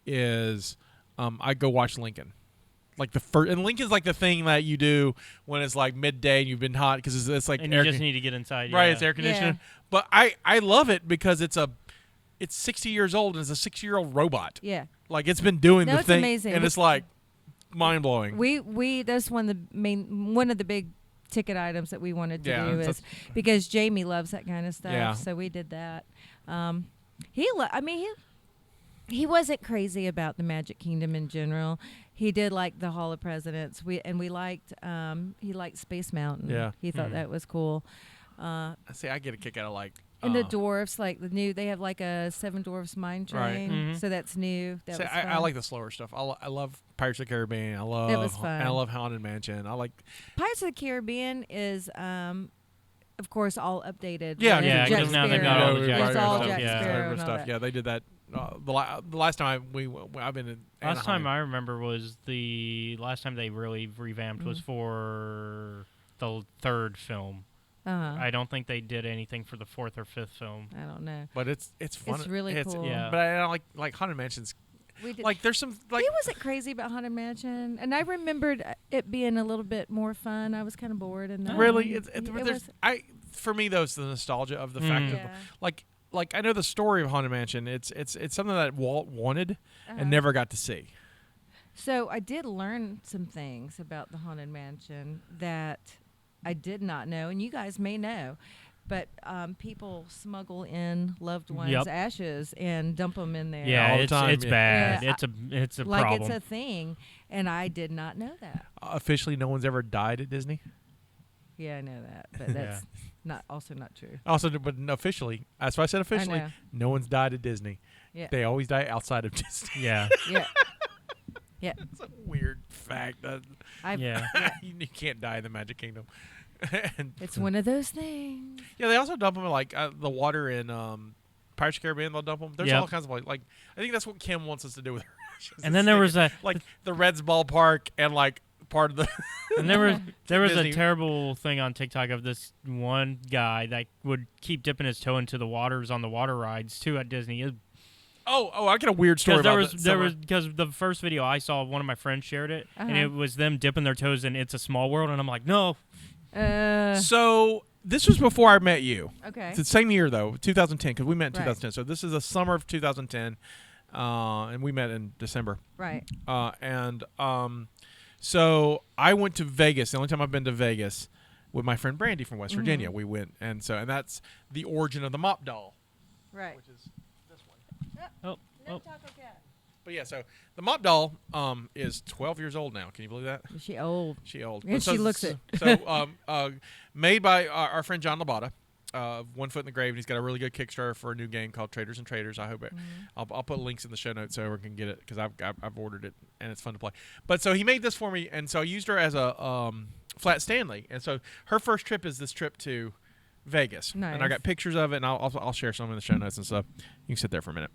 is I go watch Lincoln. Like the first, and Lincoln's like the thing that you do when it's like midday and you've been hot because it's like And you just need to get inside. right, yeah. it's air conditioning. Yeah. But I love it because it's 60 years old and it's a 6-year-old robot. Yeah. Like it's been doing No, the it's thing, amazing. and it's like mind blowing. We that's one of the big ticket items that we wanted to Yeah, do so- is because Jamie loves that kind of stuff. Yeah. So we did that. He wasn't crazy about the Magic Kingdom in general. He did like the Hall of Presidents. He liked Space Mountain. Yeah. He thought that was cool. See, I get a kick out of like. And the dwarfs, like they have like a Seven Dwarfs mine Right. train, Mhm. so that's new. That See, was I fun. like the slower stuff. I love Pirates of the Caribbean. I love It was fun. and I love Haunted Mansion. I like Pirates of the Caribbean is, of course, all updated. Yeah, with yeah, Jack because now they've Sparrow. got all the Jack It's all Sparrow Jack stuff, yeah. Sparrow and all stuff. that. Yeah, they did that the last time I've been in Last Anaheim. time I remember was the last time they really revamped was for the third film. I don't think they did anything for the fourth or fifth film. I don't know. But it's fun. It's really cool. Yeah. But I like Haunted Mansion's. Like there's some like he wasn't crazy about Haunted Mansion, and I remembered it being a little bit more fun. I was kind of bored, and really for me though it's the nostalgia of the fact of like I know the story of Haunted Mansion. It's something that Walt wanted and never got to see. So I did learn some things about the Haunted Mansion that I did not know, and you guys may know. But people smuggle in loved ones' ashes and dump them in there. Yeah, all the time. It's bad. Yeah, It's a like problem. it's a thing, and I did not know that. Officially, no one's ever died at Disney. Yeah, I know that, but that's not true. Also, but officially, that's why I said officially, no one's died at Disney. Yeah, They always die outside of Disney. Yeah. yeah, yeah. It's a weird fact. You can't die in the Magic Kingdom. And It's one of those things. yeah, they also dump them in like the water in Pirates of the Caribbean. They'll dump them. There's all kinds of like I think that's what Kim wants us to do with her. And then there was like the Reds ballpark and like part of the. And there was Disney. a terrible thing on TikTok of this one guy that would keep dipping his toe into the waters on the water rides too at Disney. Oh, I get a weird story about that. Because the first video I saw, one of my friends shared it, and it was them dipping their toes in It's a Small World, and I'm like, no. So this was before I met you. Okay. It's the same year though, 2010, because we met in 2010. So this is the summer of 2010, and we met in December. Right. So I went to Vegas. The only time I've been to Vegas with my friend Brandy from West Virginia. We went, and that's the origin of the mop doll. Right. Which is this one. Oh. But yeah, so the mop doll is 12 years old now. Can you believe that? Is she old? She old. And she looks it. So made by our friend John Labata, One Foot in the Grave, and he's got a really good Kickstarter for a new game called Traders and Traders. I hope I'll put links in the show notes so everyone can get it because I've ordered it and it's fun to play. But so he made this for me, and so I used her as a Flat Stanley, and so her first trip is this trip to Vegas, nice. And I got pictures of it, and I'll share some in the show notes and stuff. You can sit there for a minute.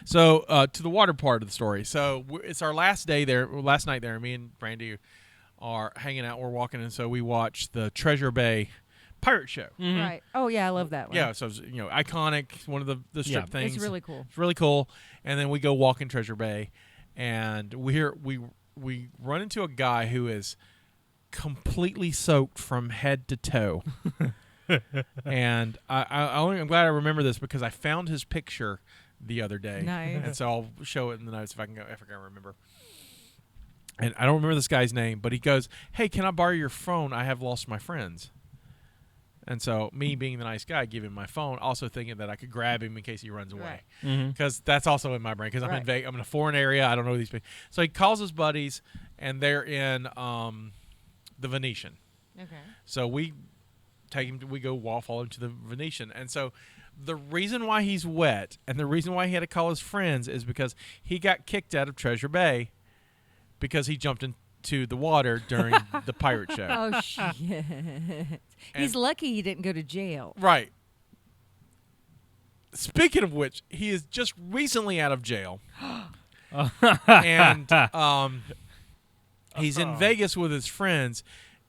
So to the water part of the story. So it's our last day there. Last night there, me and Brandy are hanging out. We're walking, and so we watched the Treasure Bay pirate show. Right. Oh yeah, I love that one. Yeah, so it's, iconic. One of the strip things. It's really cool. It's really cool. And then we go walk in Treasure Bay, and we run into a guy who is completely soaked from head to toe. And I'm glad I remember this because I found his picture the other day. Nice. And so I'll show it in the notes if I can remember. And I don't remember this guy's name, but he goes, "Hey, can I borrow your phone? I have lost my friends." And so me being the nice guy, give him my phone, also thinking that I could grab him in case he runs away. Because that's also in my brain because I'm in a foreign area. I don't know these people. So he calls his buddies, and they're in the Venetian. Okay. So we take him. We go follow him to the Venetian, and so the reason why he's wet and the reason why he had to call his friends is because he got kicked out of Treasure Bay because he jumped into the water during the pirate show. Oh shit! He's lucky he didn't go to jail. Right. Speaking of which, he is just recently out of jail, and he's in Vegas with his friends.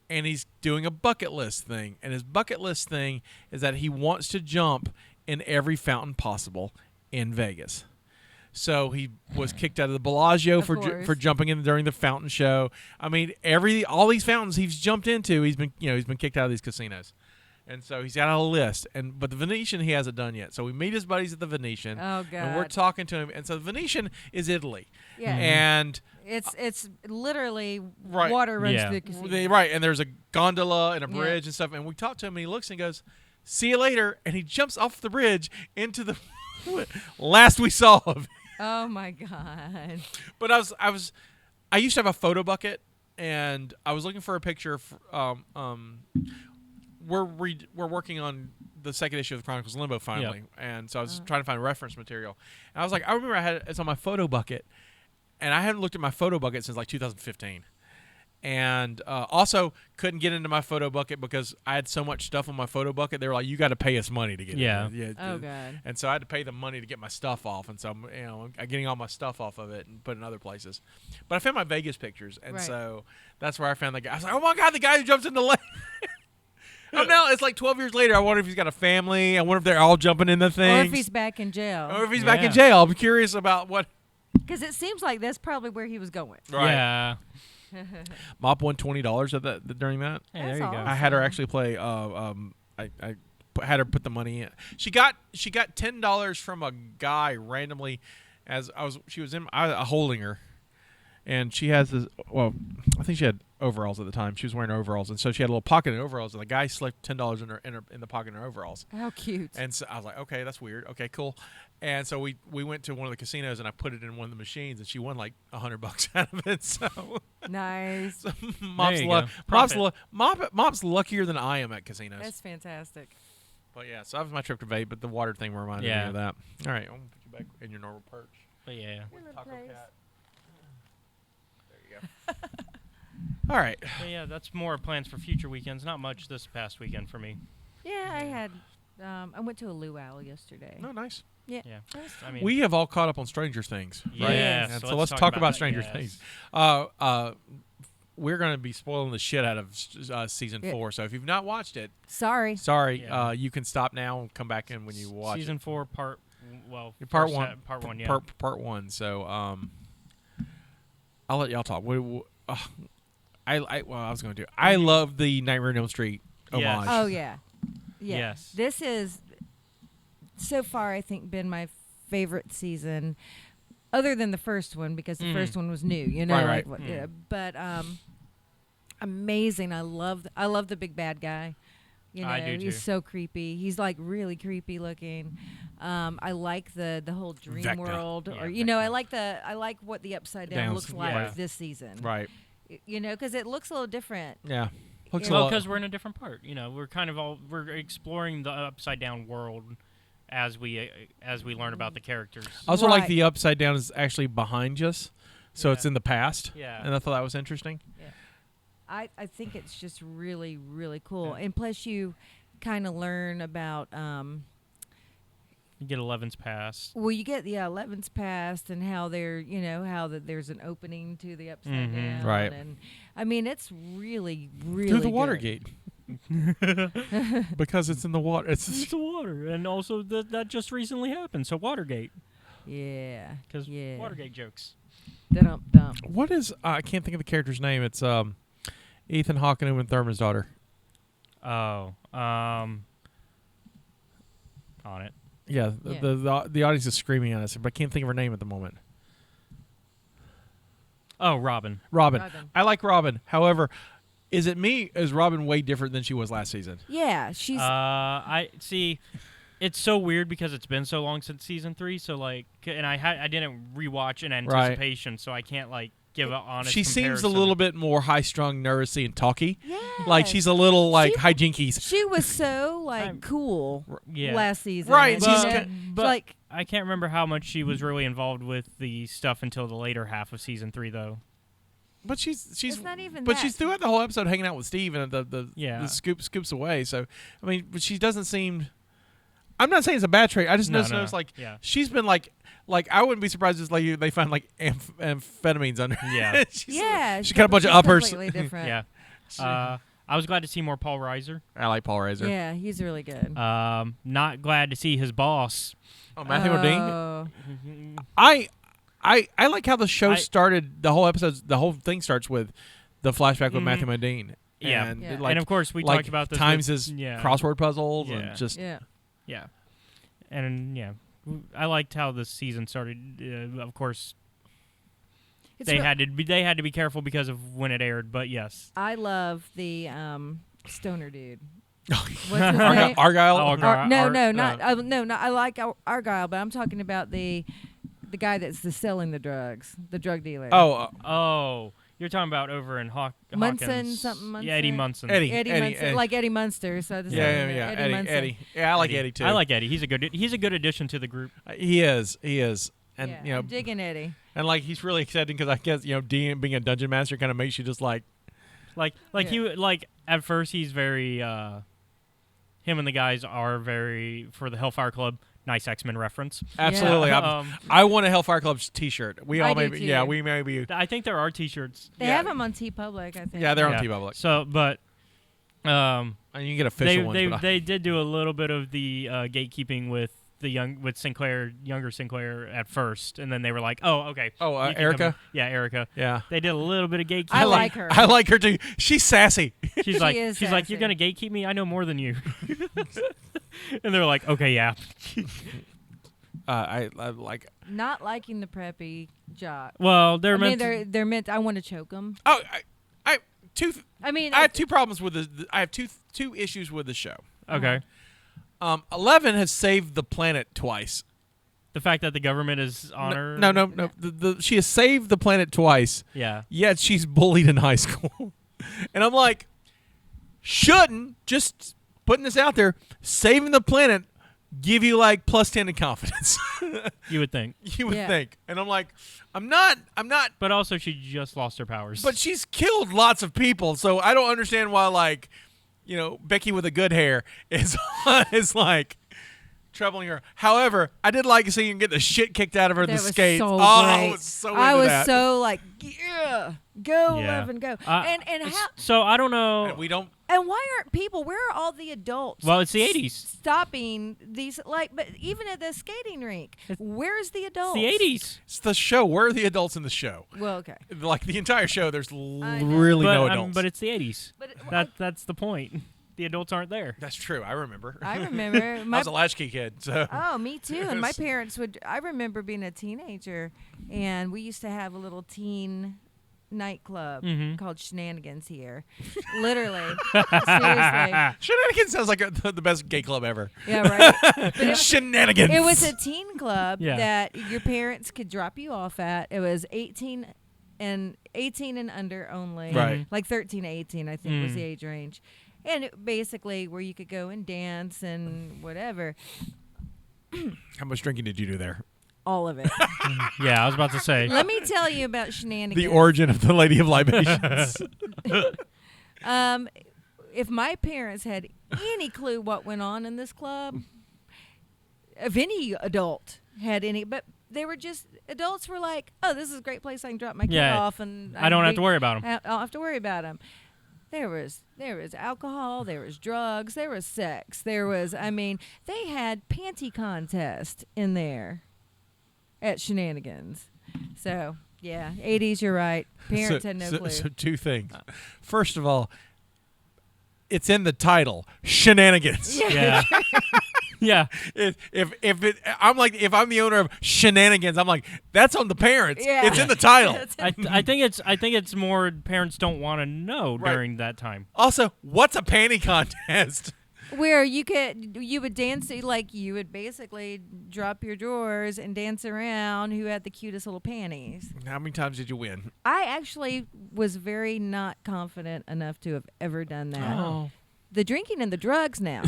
And he's doing a bucket list thing. And his bucket list thing is that he wants to jump in every fountain possible in Vegas. So he was kicked out of the Bellagio for jumping in during the fountain show. I mean, all these fountains he's jumped into, he's been kicked out of these casinos. And so he's got a list. But the Venetian he hasn't done yet. So we meet his buddies at the Venetian. Oh, God. And we're talking to him. And so the Venetian is Italy. Yeah. And it's literally water runs through the casino. Right, and there's a gondola and a bridge and stuff. And we talk to him, and he looks and goes, "See you later." And he jumps off the bridge into the last we saw of him. Oh my God! But I used to have a photo bucket, and I was looking for a picture. We're working on the second issue of the Chronicles of Limbo finally, and so I was trying to find reference material. And I was like, I remember it's on my photo bucket. And I haven't looked at my photo bucket since like 2015. And also couldn't get into my photo bucket because I had so much stuff on my photo bucket. They were like, "You got to pay us money to get Yeah. in." Yeah. Oh God. And so I had to pay them money to get my stuff off, and so I'm getting all my stuff off of it and put it in other places. But I found my Vegas pictures, and so that's where I found the guy. I was like, "Oh my God, the guy who jumps in the lake." Now it's like 12 years later. I wonder if he's got a family. I wonder if they're all jumping in the thing, Or if he's back in jail. Or if he's back in jail. I'm curious about what. Because it seems like that's probably where he was going. Right. Yeah. Mop won $20 during that. Hey, there you go. Awesome. I had her actually play. Had her put the money in. She got $10 from a guy randomly, as she was holding her, and she has this. Well, I think she had overalls at the time. She was wearing overalls, and so she had a little pocket in overalls, and the guy slipped $10 in the pocket in her overalls. How cute. And so I was like, okay, that's weird. Okay, cool. And so we went to one of the casinos, and I put it in one of the machines, and she won like $100 out of it. So Nice. so Mop's luckier than I am at casinos. That's fantastic. But yeah, so that was my trip to Vegas, but the water thing reminded me of that. All right, I'm gonna put you back in your normal perch. But yeah. Taco Cat. There you go. All right. But yeah, that's more plans for future weekends. Not much this past weekend for me. Yeah, I had. I went to a luwe'ow yesterday. No, nice. Yeah. I mean, We have all caught up on Stranger Things, right? Yeah. And so let's talk about Stranger that, Things. We're going to be spoiling the shit out of season 4. So if you've not watched it, Sorry. you can stop now and come back in when you watch season it. 4 part Part first one. part 1, yeah. Part 1. So I'll let y'all talk. I was going to do. I love the Nightmare on Elm Street homage. Yes. Oh yeah. Yes. This is so far, I think, been my favorite season, other than the first one because the first one was new. You know, Right. But amazing. I love the big bad guy. You know, I do he's too. so creepy. He's like really creepy looking. I like the whole dream Vecna. world, Yeah, or you know, Vecna. I like what the Upside Down Downs, looks like yeah. this season. Right. You know, because it looks a little different. Yeah. Looks Yeah. a Well, lot. because we're in a different part. You know, we're exploring the upside down world as we learn about the characters. I also like Right. the Upside Down is actually behind us, so it's in the past. Yeah. And I thought that was interesting. I think it's just really, really cool. And plus you kind of learn about You get 11's pass. well, you get the 11's past and how they're, you know, how that there's an opening to the Upside Mhm. Down. Right. And I mean, it's really, really Through the good. Watergate. Because it's in the water. It's the water, and also that just recently happened. So Watergate, Yeah. because Yeah. Watergate jokes. Dum. What is I can't think of the character's name. It's Ethan Hawke and Uma Thurman's daughter. Oh, on it. Yeah, Yeah. The audience is screaming at us, but I can't think of her name at the moment. Oh, Robin. Robin. Robin. I like Robin. However, is it me? Is Robin way different than she was last season? Yeah, she's I see. It's so weird because it's been so long since season 3. So like, and I didn't rewatch in anticipation, so I can't like give an honest. She seems a comparison. little bit more high-strung, nervousy, and talky. yeah. Like she's a little like She- hijinkies. She was so like I'm- cool Yeah. last season. Right, and, she's you know, ca- but like I can't remember how much she was really involved with the stuff until the later half of season 3, though. But she's It's not even but that. she's throughout the whole episode hanging out with Steve, and the Yeah. scoops away. So I mean, but she doesn't seem. I'm not saying it's a bad trait. I just No, noticed like Yeah. she's been like I wouldn't be surprised if like they find like amphetamines under. Yeah. She got a bunch of uppers. Completely different. Yeah. I was glad to see more Paul Reiser. I like Paul Reiser. Yeah, he's really good. Not glad to see his boss. Oh, Matthew Modine. Oh. I like how the show I- started. The whole thing starts with the flashback with Mhm. Matthew Modine. Yeah. and, Yeah. Like, and of course, we like talked about this times with, his yeah. crossword puzzles Yeah. and just Yeah. Yeah. And yeah, I liked how the season started. Of course, It's they real- had to be careful because of when it aired. But yes, I love the stoner dude. Oh, What's his name? Argyle. Argyle. No. I like Argyle, but I'm talking about the guy that's selling the drugs, the drug dealer. Oh, you're talking about over in Munson, Hawkins. something Munson? Yeah, Eddie Munson. Eddie. Eddie Munson, like Eddie Munster. So Yeah, Eddie Munson. Eddie. Yeah, I like Eddie too. I like Eddie. He's a good addition to the group. He is, and Yeah, I'm digging Eddie. and like he's really exciting because I guess Dean being a dungeon master kind of makes you just like He at first he's very him and the guys are very for the Hellfire Club. Nice X-Men reference. Absolutely. Yeah. I want a Hellfire Club T-shirt. We all I do maybe. too. Yeah, we maybe. I think there are T-shirts. They have them on TeePublic, I think. Yeah, they're on TeePublic. So, but And you can get official ones. they did do a little bit of the gatekeeping with younger Sinclair at first, and then they were like, "Oh, okay." Oh, you can Erica? come in. Yeah, Erica. Yeah. They did a little bit of gatekeeping. I like her. I like her too. She's sassy. She's like, is "You're sassy. gonna gatekeep me? I know more than you." And they're like, "Okay, yeah." I like. Not liking the preppy jock. Well, they're I meant. mean, they're meant. I want to choke them. Oh, I two. I mean, I have two problems with I have two issues with the show. Okay. 11 has saved the planet twice. The fact that the government is on her. No. She has saved the planet twice. Yeah. Yet she's bullied in high school, and I'm like, shouldn't just putting this out there, saving the planet, give you like +10 in confidence. You would think. You would Yeah. think, and I'm like, I'm not. But also, she just lost her powers. But she's killed lots of people, so I don't understand why, like, Becky with the good hair is like troubling her. However, I did like seeing her get the shit kicked out of her in that the was skates. so I great. was so I into was that. so like, yeah, go Yeah. 11, go. And how? So I don't know. And we don't. And why aren't people? Where are all the adults? Well, it's the 80s. Stopping these, but even at the skating rink, where's the adults? It's the 80s. It's the show. Where are the adults in the show? Well, okay. Like the entire show, there's know. really But, no adults. but it's the 80s. But That's the point. The adults aren't there. That's true. I remember. I remember I my. was a latchkey kid, so. Oh, me too. And my parents would. I remember being a teenager, and we used to have a little teen nightclub called Shenanigans here. Literally, seriously. Shenanigans sounds like the best gay club ever. Yeah, right. But Shenanigans. it was a teen club Yeah. that your parents could drop you off at. It was 18 and under only. Right. Like 13 to 18, I think was the age range. And basically where you could go and dance and whatever. How much drinking did you do there? All of it. Yeah, I was about to say. Let me tell you about Shenanigans. The origin of the Lady of Libations. If my parents had any clue what went on in this club, if any adult had any, but they were just, adults were like, oh, this is a great place I can drop my kid Yeah. off and I don't have to worry about them. I don't have to worry about them. There was alcohol, there was drugs, there was sex, they had panty contest in there at Shenanigans. So, yeah, 80s, you're right. Parents had no clue. So two things. First of all, it's in the title, Shenanigans. Yeah. Yeah. If I'm the owner of Shenanigans, I'm like, that's on the parents. Yeah. It's in the title. I think it's more parents don't want to know Right. during that time. Also, what's a panty contest? Where you would dance, like you would basically drop your drawers and dance around who had the cutest little panties. How many times did you win? I actually was very not confident enough to have ever done that. Oh. The drinking and the drugs now.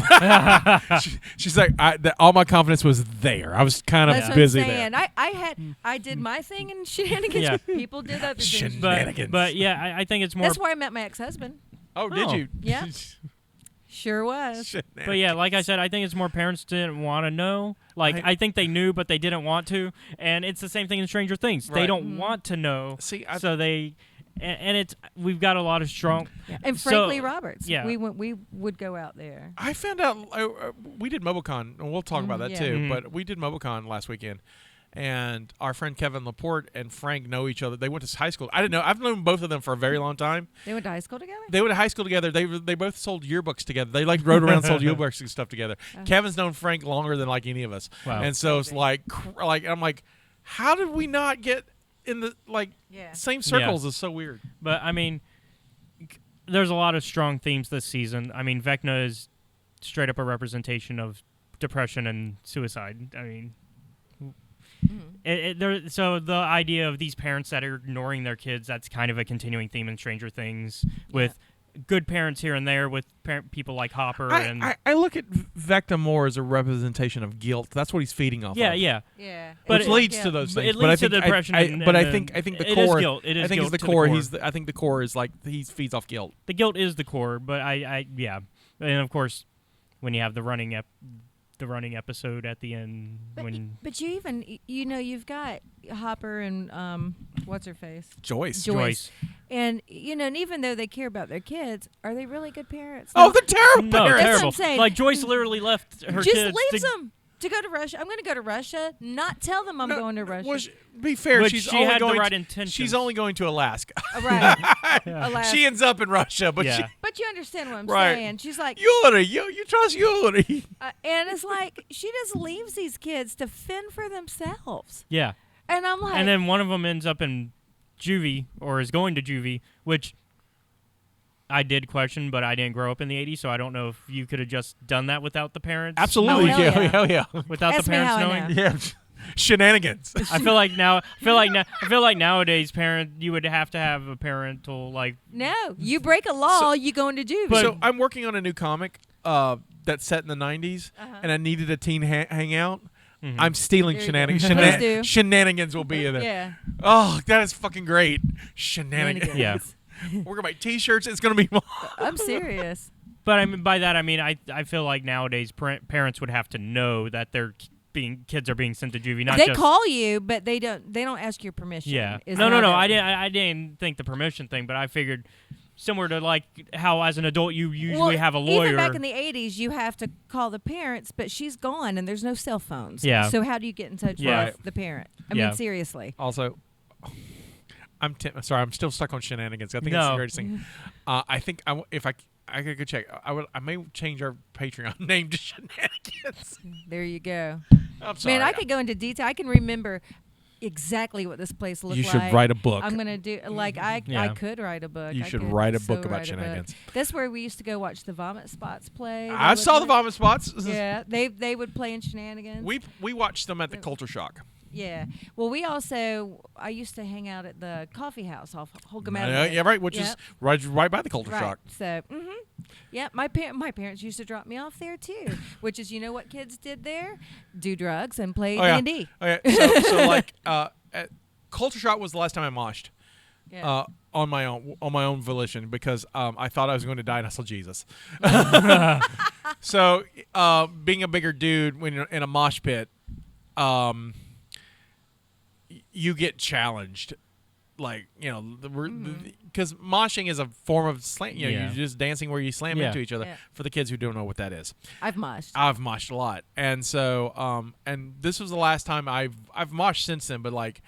She's like, all my confidence was there. I was kind of That's what busy I'm saying. there. I did my thing in Shenanigans. Yeah. People did other things. Shenanigans. But yeah, I think it's more. That's where I met my ex-husband. Oh, did Oh. you? Yeah. Sure was. Shenanigans. But yeah, like I said, I think it's more parents didn't want to know. Like I think they knew, but they didn't want to. And it's the same thing in Stranger Things. They Right. don't want to know. See, so they, and it's we've got a lot of strong. And So- Frank Lee Roberts. yeah. We would go out there. I found out we did Mobicon, and we'll talk about that yeah. too. Mhm. But we did Mobicon last weekend, and our friend Kevin Laporte and Frank know each other. They went to high school. I didn't know. I've known both of them for a very long time. They went to high school together? They went to high school together. They both sold yearbooks together. They like rode around, sold yearbooks and stuff together. Kevin's known Frank longer than like any of us, Wow. and so it's like I'm like, how did we not get in the Yeah. same circles? Is so weird. But I mean, there's a lot of strong themes this season. I mean, Vecna is straight up a representation of depression and suicide. I mean, so the idea of these parents that are ignoring their kids, that's kind of a continuing theme in Stranger Things with good parents here and there with people like Hopper and I look at Vecna more as a representation of guilt. That's what he's feeding off. yeah, of. yeah. But But it leads to those things. It leads to depression. I think the core. It is I think guilt it's the to core. core. I think the core is like he feeds off guilt. The guilt is the core, but yeah, and of course, when you have the running episode at the end, But you even you've got Hopper and what's her face Joyce. and and even though they care about their kids, are they really good parents? Oh, they're terrible no, parents. That's what terrible. I'm saying. Like Joyce literally left her just kids leaves to, them to go to Russia. I'm going to go to Russia. Not tell them I'm going to Russia. Well, be fair, But she's she only had the going. right intentions. She's only going to Alaska. Right. Yeah. Alaska. She ends up in Russia, but Yeah. But you understand what I'm Right. saying. She's like, Yuri, you trust Yuri. and it's like she just leaves these kids to fend for themselves. yeah. And I'm like, And then one of them ends up in juvie or is going to juvie, which I did question, but I didn't grow up in the 80s, so I don't know if you could have just done that without the parents. Absolutely, hell yeah. hell yeah. Without Ask the me parents how I knowing. know. Yeah, shenanigans. I feel like nowadays you would have to have a parental like. no, you break a law, you go into juvie. So I'm working on a new comic that's set in the 90s, and I needed a teen hangout. Mhm. I'm stealing There you shenanigans. go. Please do. Shenanigans will be in there. yeah. Oh, that is fucking great. Shenanigans. Yeah. We're gonna make T-shirts. It's gonna be. I'm serious. But I mean, by that I mean I feel like nowadays parents would have to know that their kids are being sent to juvie. Not They just, call you, but they don't ask your permission. Yeah. is No. how that I didn't think the permission thing, but I figured similar to like how as an adult you usually have a lawyer. Even back in the 80s, you have to call the parents, but she's gone and there's no cell phones. Yeah. So how do you get in touch Yeah. with the parent? I Yeah. mean, seriously. Also, sorry, I'm still stuck on shenanigans. I think that's the No. greatest thing. I think if I could go check. I may change our Patreon name to Shenanigans. There you go. I'm sorry. Man, I could go into detail. I can remember exactly what this place looked You like. should write a book. I'm gonna do like I Yeah. could write a book. You I should could write a so book about write a book. shenanigans. That's where we used to go watch the Vomit Spots play. They I would saw the play- vomit spots. Yeah, they would play in Shenanigans. We watched them at the Culture Shock. Yeah. Well, I used to hang out at the coffee house off Holcomb Yeah, Avenue. right, which Yep. is right by the Culture Right. Shock. So, yeah, my parents used to drop me off there too. Which is, what kids did there? Do drugs and play Oh, yeah. D&D. Okay, so like at Culture Shock was the last time I moshed. Yeah. On my own volition because I thought I was going to die and I saw Jesus. So being a bigger dude when you're in a mosh pit, you get challenged, like because moshing is a form of slam. Yeah. You're just dancing where you slam Yeah. into each other. Yeah. For the kids who don't know what that is, I've moshed. I've moshed a lot, and so and this was the last time I've moshed since then. But like,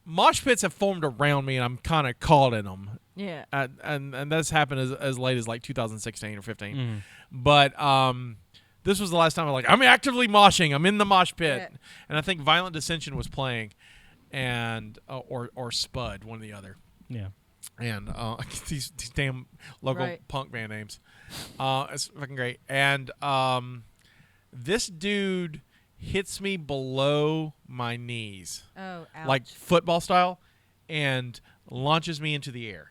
mosh pits have formed around me, and I'm kind of caught in them. Yeah. And that's happened as late as like 2016 or 15. Mhm. But this was the last time I'm actively moshing. I'm in the mosh pit, Yeah. and I think Violent Dissension was playing, and or Spud, one or the other. Yeah. And these damn local Right. punk band names. It's fucking great. And this dude hits me below my knees, Oh, ouch. like football style, and launches me into the air.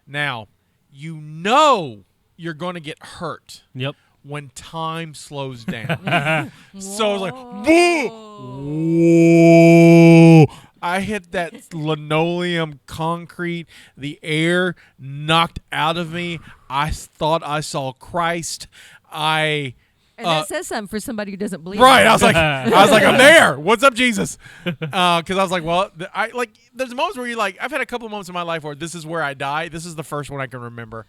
Now, you're going to get hurt Yep. when time slows down. So I was like, whoa! I hit that linoleum concrete. The air knocked out of me. I thought I saw Christ. And that says something for somebody who doesn't believe. Right, I was like, I'm there. What's up, Jesus? Because I was like, well, there's moments where you're like, I've had a couple of moments in my life where this is where I die. This is the first one I can remember,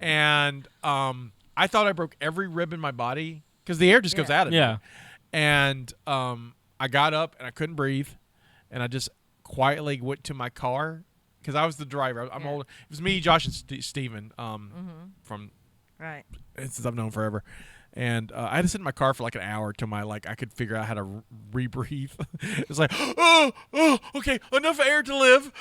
and I thought I broke every rib in my body because the air just goes out of me. Yeah. And I got up and I couldn't breathe, and I just quietly went to my car because I was the driver. I'm old. It was me, Josh, and Steven from Right. since I've known forever. And I had to sit in my car for like an hour till I could figure out how to rebreathe. It's like, okay, enough air to live.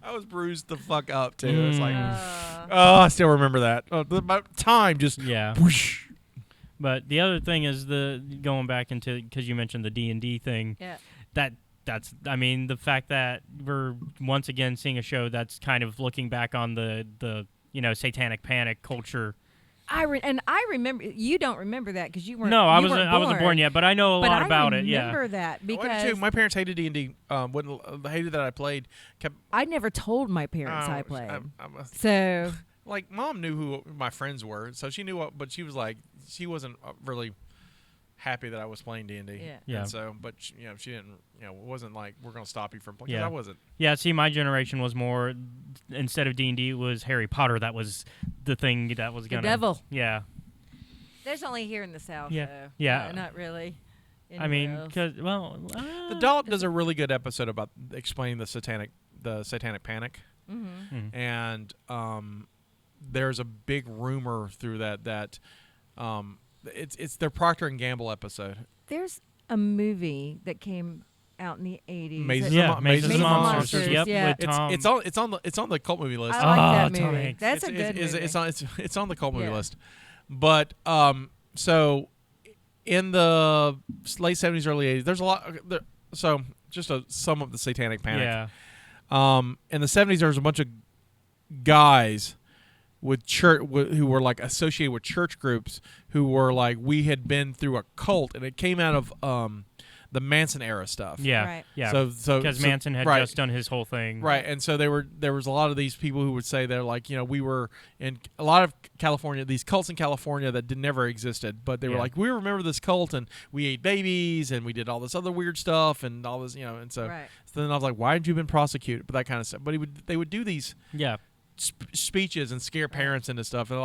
I was bruised the fuck up too. It's like, I still remember that. My time just, Yeah. whoosh. But the other thing is going back into because you mentioned the D&D thing. Yeah. That I mean, the fact that we're once again seeing a show that's kind of looking back on the satanic panic culture. I remember. You don't remember that because you weren't. No, I wasn't wasn't born yet, but I know a lot about it. Yeah, I remember that because my parents hated D&D. Hated that I played. I never told my parents I played. So like, Mom knew who my friends were, so she knew what. But she was like, she wasn't really happy that I was playing D&D. Yeah. And so, but she didn't. It wasn't like, we're gonna stop you from playing. Yeah. I wasn't. Yeah. See, my generation was more, instead of D&D, it was Harry Potter. That was the thing that was gonna. The devil. Yeah. There's only here in the South. Yeah. Though. Yeah. Not really. I mean, else. because The Dollop does a really good episode about explaining the satanic panic, and there's a big rumor through that it's their Procter and Gamble episode. There's a movie that came out in the 80s. Mazes Mazes of and Monsters. Monsters. Yep, Yeah. with Tom. It's on the cult movie list. I like that Tom movie. Hanks. That's a good movie. It's on the cult movie Yeah. list, but so in the late 70s, early 80s, there's a lot. So just to sum up the satanic panic. Yeah. In the 70s, there was a bunch of guys with church who were like associated with church groups who were like, we had been through a cult, and it came out of the Manson era stuff. Yeah. Right. Yeah. So because Manson had just done his whole thing. Right, and so there was a lot of these people who would say they're like, we were in a lot of California, these cults in California that never existed, but they were like, we remember this cult, and we ate babies, and we did all this other weird stuff, and all this, and so, Right. so then I was like, why had you been prosecuted? But that kind of stuff. But they would do these speeches and scare parents into stuff, and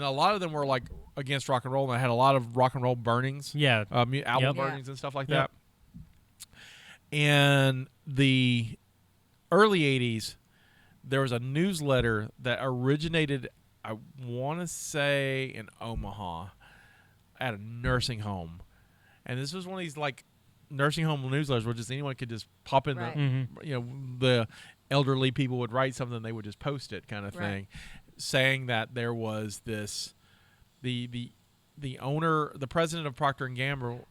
a lot of them were like against rock and roll, and I had a lot of rock and roll burnings, Yeah. album burnings and stuff like that. Yep. In the early 80s, there was a newsletter that originated, I want to say, in Omaha at a nursing home. And this was one of these like nursing home newsletters where just anyone could just pop in the elderly people would write something and they would just post it kind of thing, saying that there was this the owner, the president of Procter and Gamble,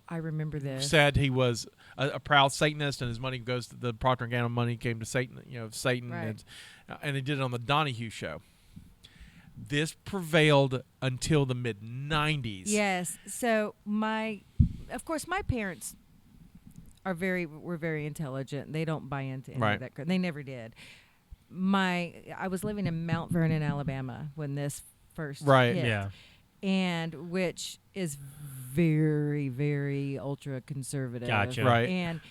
I remember this. said he was a proud Satanist, and his money goes to the Procter and Gamble money came to Satan, Satan, Right. and they did it on the Donahue show. This prevailed until the mid '90s. Yes. So of course, my parents were very intelligent. They don't buy into any Right. of that crap. They never did. I was living in Mount Vernon, Alabama when this first Right. hit. Yeah. And which is very, very ultra conservative. Gotcha. Right. And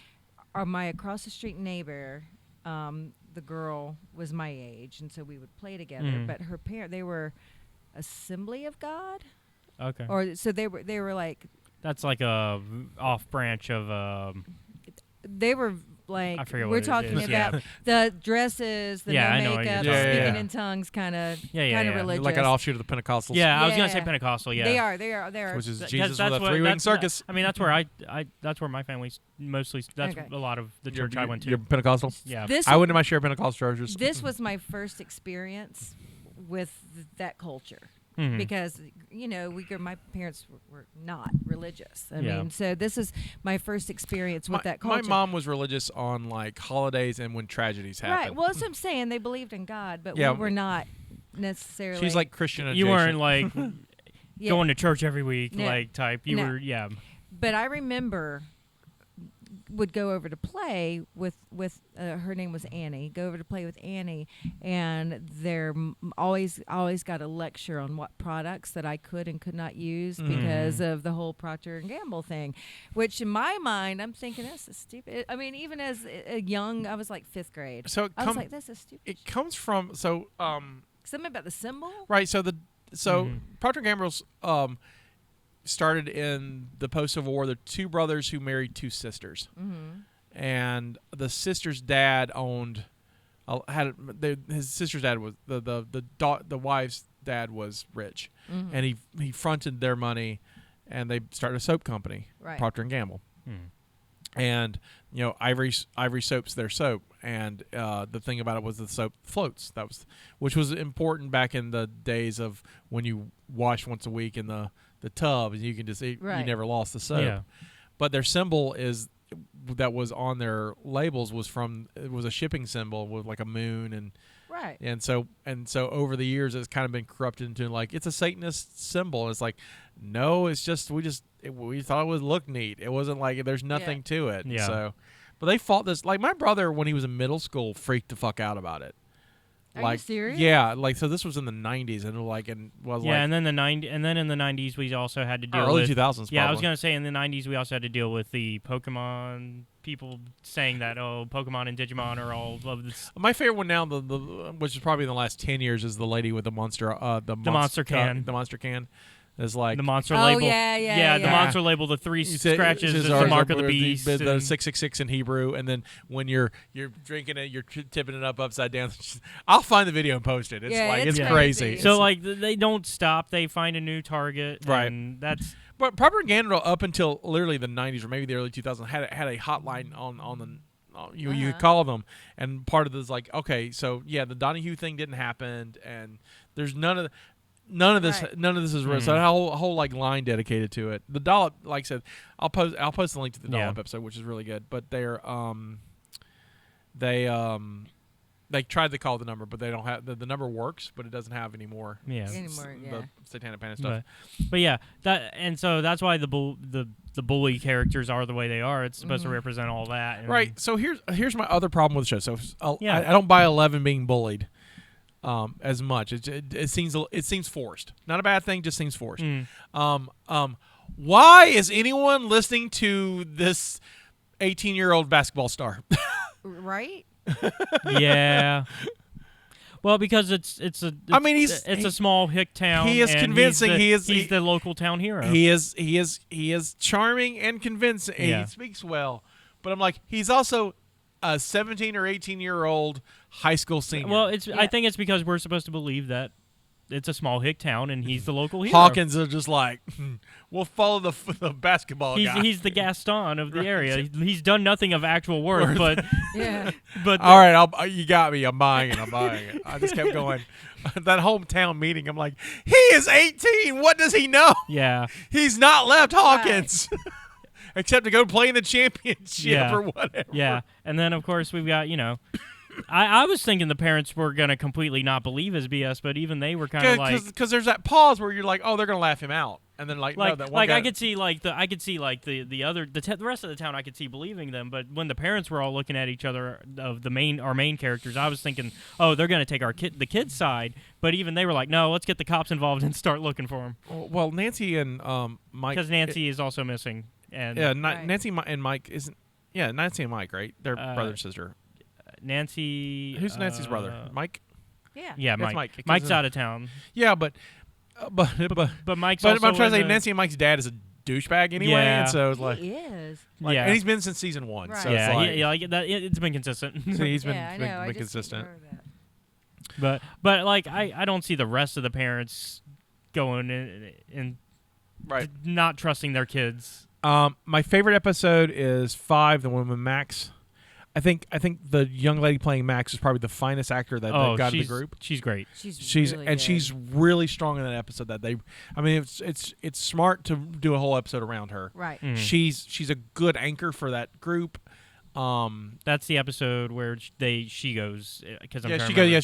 my across the street neighbor, the girl was my age, and so we would play together. But her they were Assembly of God, Okay. or so they were like That's like a off branch of. they were like I forget we're what it talking is, about yeah. the dresses, the Yeah, I no know what makeup, you're talking speaking about. in tongues, kind of Yeah. religious. Like an offshoot of the Pentecostals. Yeah, I was gonna say Yeah. Pentecostal. Yeah. They are. Which is Th- Jesus that's with a what- three-winged that's- circus. I mean, that's where that's where my family's mostly. That's Okay. a lot of the church I went to. You're Pentecostal? Yeah. This I went to my share of Pentecostal churches. this was my first experience with that culture. Mhm. Because my parents were not religious. I Yeah. mean, so this is my first experience with that My culture. mom was religious on like holidays and when tragedies happened. Right. Well, that's what I'm saying. They believed in God, but Yeah. we were not necessarily. She's like Christian adjacent. You weren't like Yeah. going to church every week, No. like type. You No. were, yeah. But I remember would go over to play with her name was Annie. Go over to play with Annie, and they're always got a lecture on what products that I could and could not use because of the whole Procter and Gamble thing, which in my mind I'm thinking this is stupid. I mean, even as a young, I was like 5th grade. So I was like, this is stupid. it comes from Something about the symbol. right. So Procter and Gamble's started in the post-Civil War. They're two brothers who married two sisters, and the sister's dad owned his sister's dad was the wife's dad was rich, and he fronted their money, and they started a soap company, Right. Procter and Gamble. Mm. And Ivory soap's their soap, and the thing about it was the soap floats. Which was important back in the days of when you wash once a week in the tub, and you can just you Right. never lost the soap. Yeah. But their symbol is that was on their labels was a shipping symbol with like a moon and. Right. And so over the years, it's kind of been corrupted into like it's a Satanist symbol. It's like, no, it's just we thought it would look neat. It wasn't like there's nothing to it. Yeah. So, but they fought this. Like my brother, when he was in middle school, freaked the fuck out about it. Are you serious? Yeah, like so. This was in the '90s, and and then in the '90s we also had to deal early with 2000s. Yeah, I was gonna say in the '90s we also had to deal with the Pokemon people saying that Pokemon and Digimon are all of this. My favorite one now, the which is probably in the last 10 years, is the lady with the monster, the monster can. The monster can is like the monster Oh, label. yeah. The monster label. The 3 scratches is the mark of the beast. The 666 in Hebrew, and then when you're drinking it, you're tipping it up upside down. I'll find the video and post it. It's it's crazy. So like they don't stop. They find a new target. Right. And that's. But propaganda up until literally the 90s or maybe the early 2000s had a hotline on the you call them, and part of this is like, okay, so yeah, the Donahue thing didn't happen, and there's none of this is real. So a whole like line dedicated to it. The Dollop, like I said, I'll post the link to the Dollop episode, which is really good. But they tried to call the number, but they don't have the number works, but it doesn't have any more. The Satanic Panic stuff. But yeah, so that's why the bully characters are the way they are. It's supposed to represent all that. And right. So here's my other problem with the show. So I don't buy 11 being bullied as much. It seems forced. Not a bad thing, just seems forced. Why is anyone listening to this 18-year-old basketball star? Right. Yeah. Well, because it's a small hick town. He is convincing. He's the local town hero. He is charming and convincing. Yeah. He speaks well, but I'm like, he's also a 17 or 18-year-old high school senior. Well, I think it's because we're supposed to believe that it's a small hick town and he's the local hero. Hawkins are just like, we'll follow the basketball guy. He's the Gaston of the area. He's done nothing of actual work, but But all right, you got me. I'm buying it. I just kept going. That hometown meeting, I'm like, he is 18. What does he know? Yeah, he's not left Hawkins. Right. Except to go play in the championship or whatever. Yeah, and then of course we've got I was thinking the parents were gonna completely not believe his BS, but even they were kind of like, because there's that pause where you're like, oh, they're gonna laugh him out, and then no, that one guy, I could see the rest of the town I could see believing them, but when the parents were all looking at each other of our main characters, I was thinking, oh, they're gonna take the kid's side, but even they were like, no, let's get the cops involved and start looking for him. Well, Nancy and Mike, because Nancy is also missing, and Nancy and Mike isn't. Yeah, Nancy and Mike, right? They're brother and sister. Nancy. Who's Nancy's brother? Mike. Yeah, Mike. Mike's out of town. Yeah, but Mike's. But I'm trying to say Nancy and Mike's dad is a douchebag anyway, and so it's like he is. And he's been since season 1. Right. So it's like that. It's been consistent. So he's been consistent. But like I don't see the rest of the parents going in right, not trusting their kids. My favorite episode is 5, the one with Max. I think the young lady playing Max is probably the finest actor that they've got in the group. She's great. She's really good. She's really strong in that episode. It's smart to do a whole episode around her. Right. Mm. She's a good anchor for that group. That's the episode where she goes. She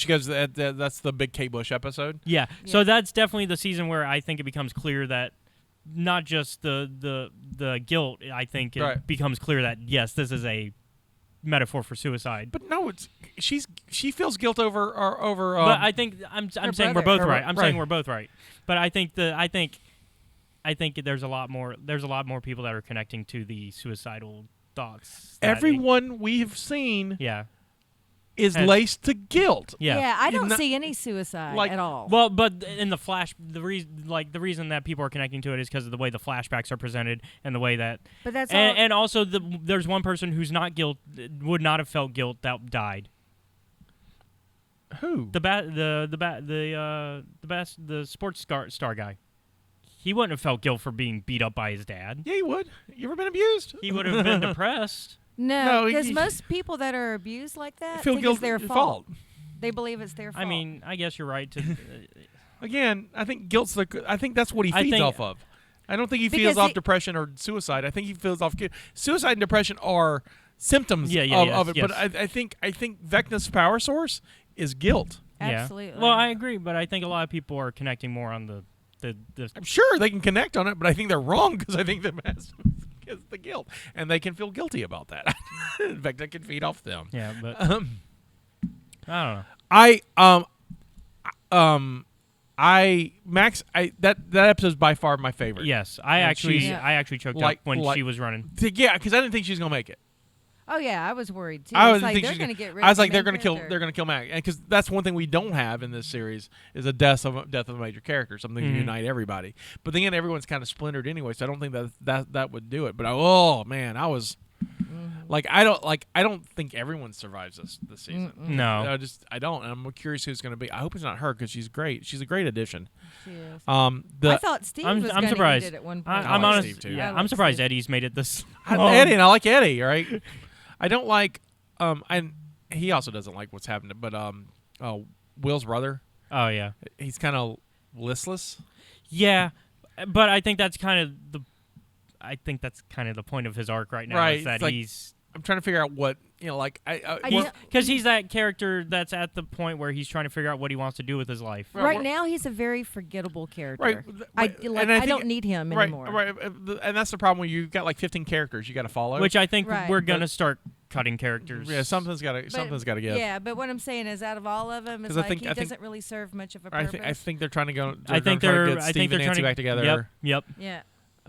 goes. That's the big Kate Bush episode. Yeah. So that's definitely the season where I think it becomes clear that not just the guilt. I think it becomes clear that yes, this is a metaphor for suicide. But no, she feels guilt over. But I think I'm saying we're both right. I'm saying we're both right. But I think there's a lot more people that are connecting to the suicidal thoughts. Everyone we've seen is laced to guilt. Yeah, I don't see any suicide at all. Well, but in the the reason that people are connecting to it is because of the way the flashbacks are presented and the way that. But that's and also there's one person who's would not have felt guilt that died. Who? The sports star guy. He wouldn't have felt guilt for being beat up by his dad. Yeah, he would. You ever been abused? He would have been depressed. No, because most people that are abused like that think it's their fault. They believe it's their fault. I mean, I guess you're right. Again, I think guilt's I think that's what he feeds off of. I don't think he Because feels off depression or suicide. I think he feels off. Suicide and depression are symptoms of it. Yes. But I think Vecna's power source is guilt. Absolutely. Well, I agree, but I think a lot of people are connecting more on the I'm sure they can connect on it, but I think they're wrong because I think the mask is the guilt, and they can feel guilty about that. Vecna can feed off them. Yeah, but I don't know. That episode's by far my favorite. Yes, I And actually she's- choked like- up when like- she was running. Yeah, because I didn't think she was gonna make it. oh yeah, I was worried too. I It's was like think they're she's going to get rid. I was of like, the they're main gonna kill. character. They're gonna kill Mac, because that's one thing we don't have in this series is a death of a major character, something to unite everybody. But then again, everyone's kind of splintered anyway, so I don't think that would do it. But oh man, I was I don't think everyone survives this season. No. I don't. And I'm curious who's gonna be. I hope it's not her because she's great. She's a great addition. She is. I I thought Steve was I'm going to surprised. eat it at one point. I'm like honest. Steve, too. Yeah, I I'm like surprised Steve. Eddie's made it this. Eddie, and I like Eddie. Right. I don't like. And he also doesn't like what's happening. But Will's brother, Oh yeah. he's kind of listless. Yeah, but I think that's kind of the. I think that's kind of the point of his arc right now. Right, Is that it's like- he's I'm trying to figure out what because he's that character that's at the point where he's trying to figure out what he wants to do with his life. Right now, he's a very forgettable character. Right, I think- don't need him anymore. Right, and that's the problem when you've got like 15 characters you got to follow. Which I think Right. we're gonna start cutting characters. Yeah, something's got to give. Yeah, but what I'm saying is, out of all of them, it's 'Cause I like think- he I think- doesn't really serve much of a I purpose. think they're trying to go. I think trying to they're. get I think Steve they're and trying Nancy to back together. Yep. yeah.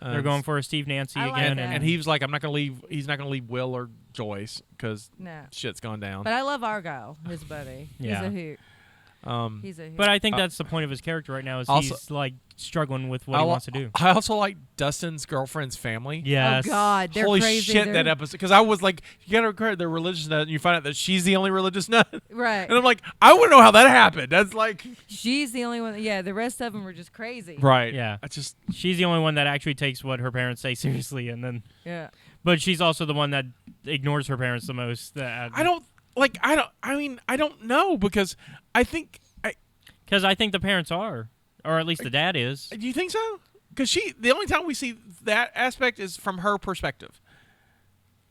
They're going for a Steve Nancy I like again, that. and he's like, I'm not gonna leave. He's not gonna leave Will or Joyce because No. shit's gone down. But I love Argyle, his buddy. Yeah. He's a hoot. Um, He's a hoot. But I think that's the point of his character right now is Also- he's like struggling with what he wants to do. I also like Dustin's girlfriend's family. Yes. Oh God, they're Holy crazy. shit, They're- that episode! Because I was like, you gotta credit they're religious nut, and you find out that she's the only religious nut, Right. and I'm like, I want to know how that happened. That's like, She's the only one. Yeah, the rest of them were just crazy. right? Yeah. I just She's the only one that actually takes what her parents say seriously, and then, Yeah. but she's also the one that ignores her parents the most. I don't know because I think. Because I think the parents are, or at least the dad is. Do you think so? Because the only time we see that aspect is from her perspective.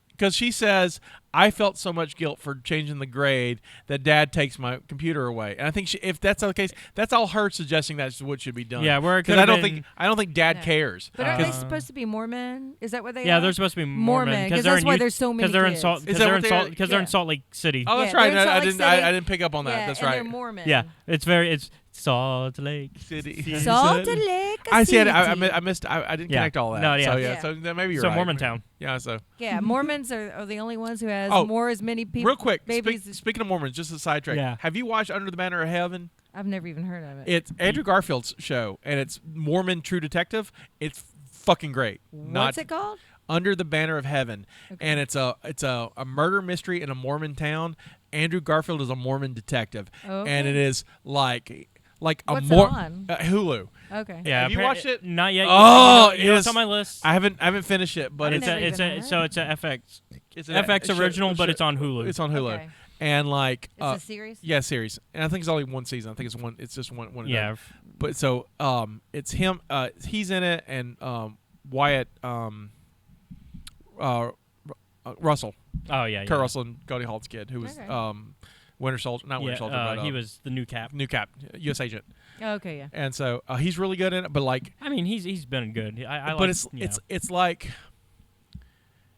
Because she says, I felt so much guilt for changing the grade that Dad takes my computer away. And I think if that's the case, that's all her suggesting that's what should be done. Yeah, where it because could've I don't think Dad No. cares. But aren't they 'Cause- supposed to be Mormon? Is that what they are? Yeah, they're supposed to be Mormon because they're that's in why Ut- there's so many they're in kids. Salt Is because that they're what in they're- Salt because they're in yeah. Salt Lake City. Oh, that's Yeah, right. they're in I Salt Lake didn't. I City. didn't pick up on that. Yeah, That's and right. they're Mormon. Yeah, it's Salt Lake City. Salt Lake I see. City. I missed. I didn't Yeah. connect all that. No, yeah. So Yeah. So then maybe you're So right. Mormon town. Yeah. So Yeah, Mormons are the only ones who has Oh, as many people. real quick. babies. Speaking of Mormons, just a sidetrack. Yeah. Have you watched Under the Banner of Heaven? I've never even heard of it. It's Andrew Garfield's show, and it's Mormon True Detective. It's fucking great. What's it called? Under the Banner of Heaven, and it's a murder mystery in a Mormon town. Andrew Garfield is a Mormon detective, Okay. and it is like a What's it on? Hulu. Okay. Yeah, Have you watched it? Not yet. Oh, you know, it it's is- on my list. I haven't finished it, but I've it's never even heard. It's a FX. it's an FX original, but it's on Hulu. It's on Hulu, Okay. and like It's a series? yeah, series, and I think it's only one season. I think it's one. It's just one. and Yeah. done. But so it's him. He's in it, and Wyatt Russell, Oh yeah. Kurt yeah. Russell, and Cody Halt's kid, who was Okay. Winter Soldier, not Winter Yeah, Soldier, but he was the new cap. new cap, U.S. agent, Okay, yeah. and so he's really good in it. But like, I mean, he's been good. I but like, it's you know. it's like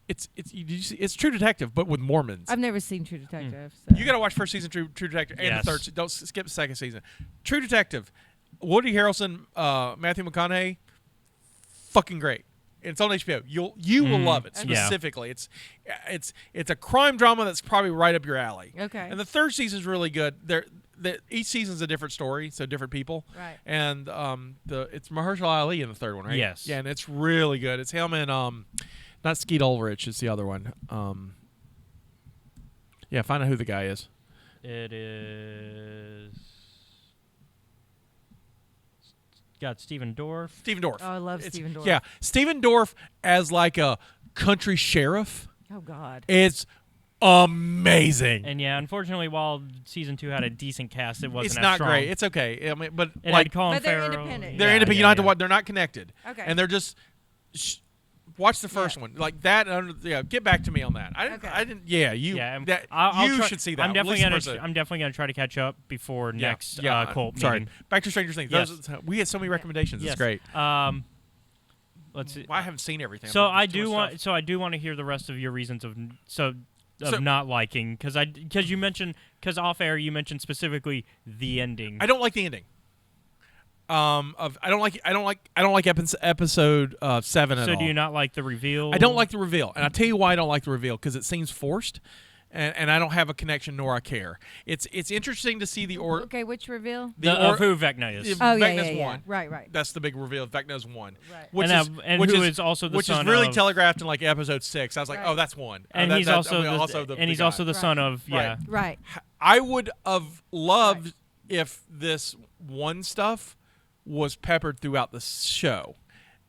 did you see, it's True Detective, but with Mormons. I've never seen True Detective. So. You got to watch first season True Detective and Yes. the third. Don't skip the second season. True Detective, Woody Harrelson, Matthew McConaughey, fucking great. It's on HBO. You will love it Okay. Yeah. specifically. It's a crime drama that's probably right up your alley. Okay. And the third season's really good. Each season's a different story, so different people. Right. And it's Mahershala Ali in the third one, right? Yes. Yeah, and it's really good. It's him and not Skeet Ulrich. It's the other one. Yeah, find out who the guy is. It is. Got Steven Dorff. Stephen Dorff. Oh, I love Stephen Dorff. Yeah, Stephen Dorff as like a country sheriff. Oh, God. It's amazing. And yeah, unfortunately, while season 2 had a decent cast, it wasn't It's as not strong. great. It's okay. I mean, but It like had Colin But they're Farrell. independent. they're Yeah, independent. You don't have to watch. They're not connected. Okay. And they're just. Watch the first one like that. Yeah, get back to me on that. I didn't. Yeah, you. Yeah, I'll you should see that. I'm At definitely least gonna. the I'm definitely gonna try to catch up before next Cult Sorry. meeting. Back to Stranger Things. Yes. We had so many recommendations. Yes. It's great. Let's see. Well, I haven't seen everything. So There's I too do much want. stuff. So I do want to hear the rest of your reasons of So- not liking because you mentioned off air you mentioned specifically the ending. I don't like the ending. I don't like episode 7 at all. So do you not like the reveal? I don't like the reveal, and I'll tell you why I don't like the reveal because it seems forced, and I don't have a connection nor I care. It's interesting to see the order. Okay, which reveal? of who Vecna is. Oh, yeah, Vecna's yeah. one. Right. That's the big reveal. Vecna's one. Right. Which And is who is also the which son is really of- telegraphed in like episode 6. I was like, Right. oh, that's one. And he's also the he's also the Right. son of Right. Right. I would have loved if this one stuff was peppered throughout the show,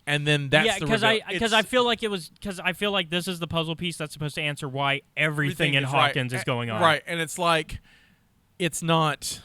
and then that's the reveal. because I feel like this is the puzzle piece that's supposed to answer why everything in is right. Hawkins is going on. Right, and it's like it's not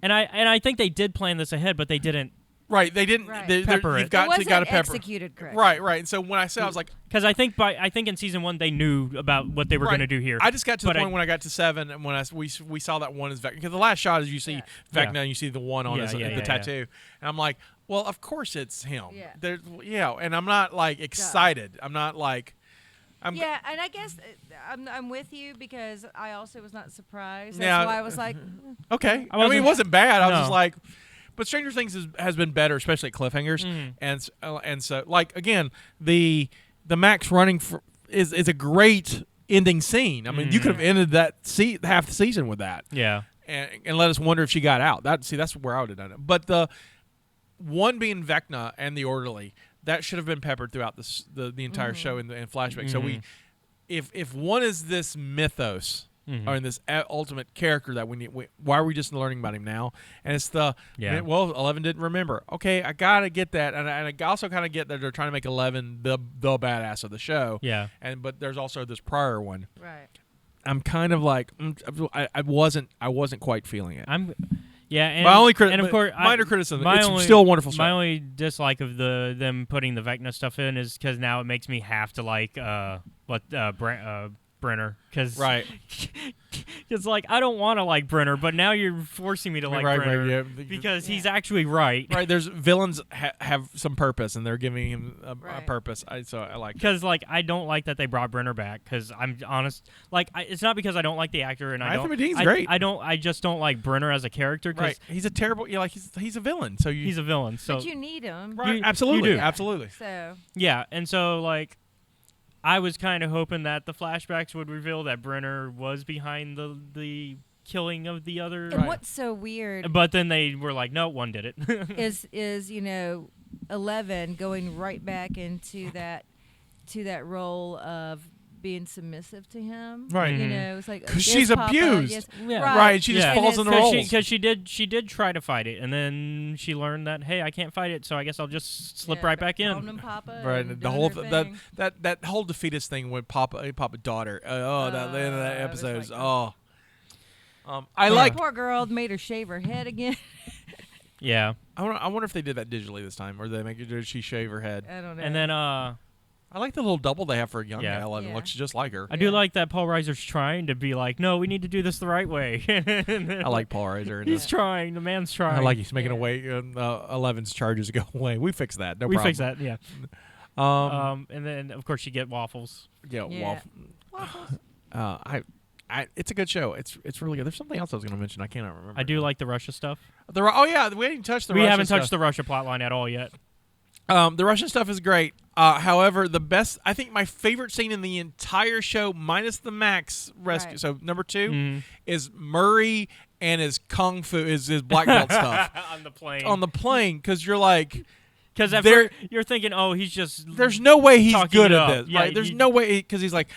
And I think they did plan this ahead, but they didn't. right. They didn't Right. Pepper it. You've got it wasn't to pepper. executed correctly. Right. And so when I said I was like, Because I think in season 1 they knew about what they were going to do here. I just got to the But point when I got to 7, and when we saw that one is Vecna. Because the last shot is you see Vecna, and you see the one on the tattoo, and I'm like, well, of course it's him. Yeah. And I'm not like excited. I'm not like. Yeah, and I guess I'm with you because I also was not surprised. That's Yeah. why I was like, Okay. I I mean, it wasn't- wasn't bad. I was No. just like, but Stranger Things has been better, especially at cliffhangers, and so like again the Max running is a great ending scene. I mean, you could have ended that half the season with that. Yeah. And let us wonder if she got out. That's where I would have done it. But the one being Vecna and the orderly, that should have been peppered throughout the entire show in flashback. So if one is this mythos or in this ultimate character that we need, why are we just learning about him now? And it's well, 11 didn't remember. Okay, I gotta get that, and I also kind of get that they're trying to make 11 the badass of the show. Yeah. But there's also this prior one. right. I'm kind of like I wasn't quite feeling it. And My only and of course, minor criticism. It's still a wonderful show. My only dislike of them putting the Vecna stuff in is because now it makes me have to like Brenner because Right. it's like I don't want to like Brenner, but now you're forcing me to like Brenner because he's actually right. Right, there's villains have some purpose, and they're giving him a Right. purpose. So I like Because like I don't like that they brought Brenner back. Because I'm honest, like it's not because I don't like the actor and Anthony Dean's great. I just don't like Brenner as a character. Cause right. He's a terrible. Yeah, like he's a villain. So he's a villain. So But you need him. right, you absolutely, do. absolutely. So yeah, and so like I was kind of hoping that the flashbacks would reveal that Brenner was behind the killing of the other. and what's so weird But then they were like, no, one did it. is 11 going right back into that role of being submissive to him. Right. You Mhm. know, it's like 'Cause yes, she's Papa, abused. yes. Yeah. Right, she just Yeah. falls in the roles. Because she did try to fight it, and then she learned that hey, I can't fight it, so I guess I'll just slip right back in. calling him Papa Right, and the doing whole their thing. that whole defeatist thing with Papa daughter. That the end of that I was episode. like, I That like. poor girl made her shave her head again. Yeah, I wonder if they did that digitally this time, or they did she shave her head. I don't know. and then I like the little double they have for a young Yeah. 11. Yeah. Looks just like her. I do like that Paul Reiser's trying to be like, no, we need to do this the right way. I like Paul Reiser. and, He's trying. The man's trying. I like he's making Yeah. away 11's charges go away. We fix that. No we problem. fix that. Yeah. And then of course you get waffles. Yeah. Yeah. Waffle. It's a good show. It's really good. There's something else I was going to mention. I cannot remember. I do like the Russia stuff. We haven't even touched the We Russian haven't touched stuff. the Russia plotline at all yet. The Russian stuff is great. However, I think my favorite scene in the entire show, minus the Max rescue. Right. So number 2 Mhm. is Murray and his kung fu, his black belt stuff On the plane. on the plane. Because you're like, Because at there- first you're thinking, oh, he's just. there's no way he's Talking good it at up. this. Yeah, Right? There's you- no way because he's like,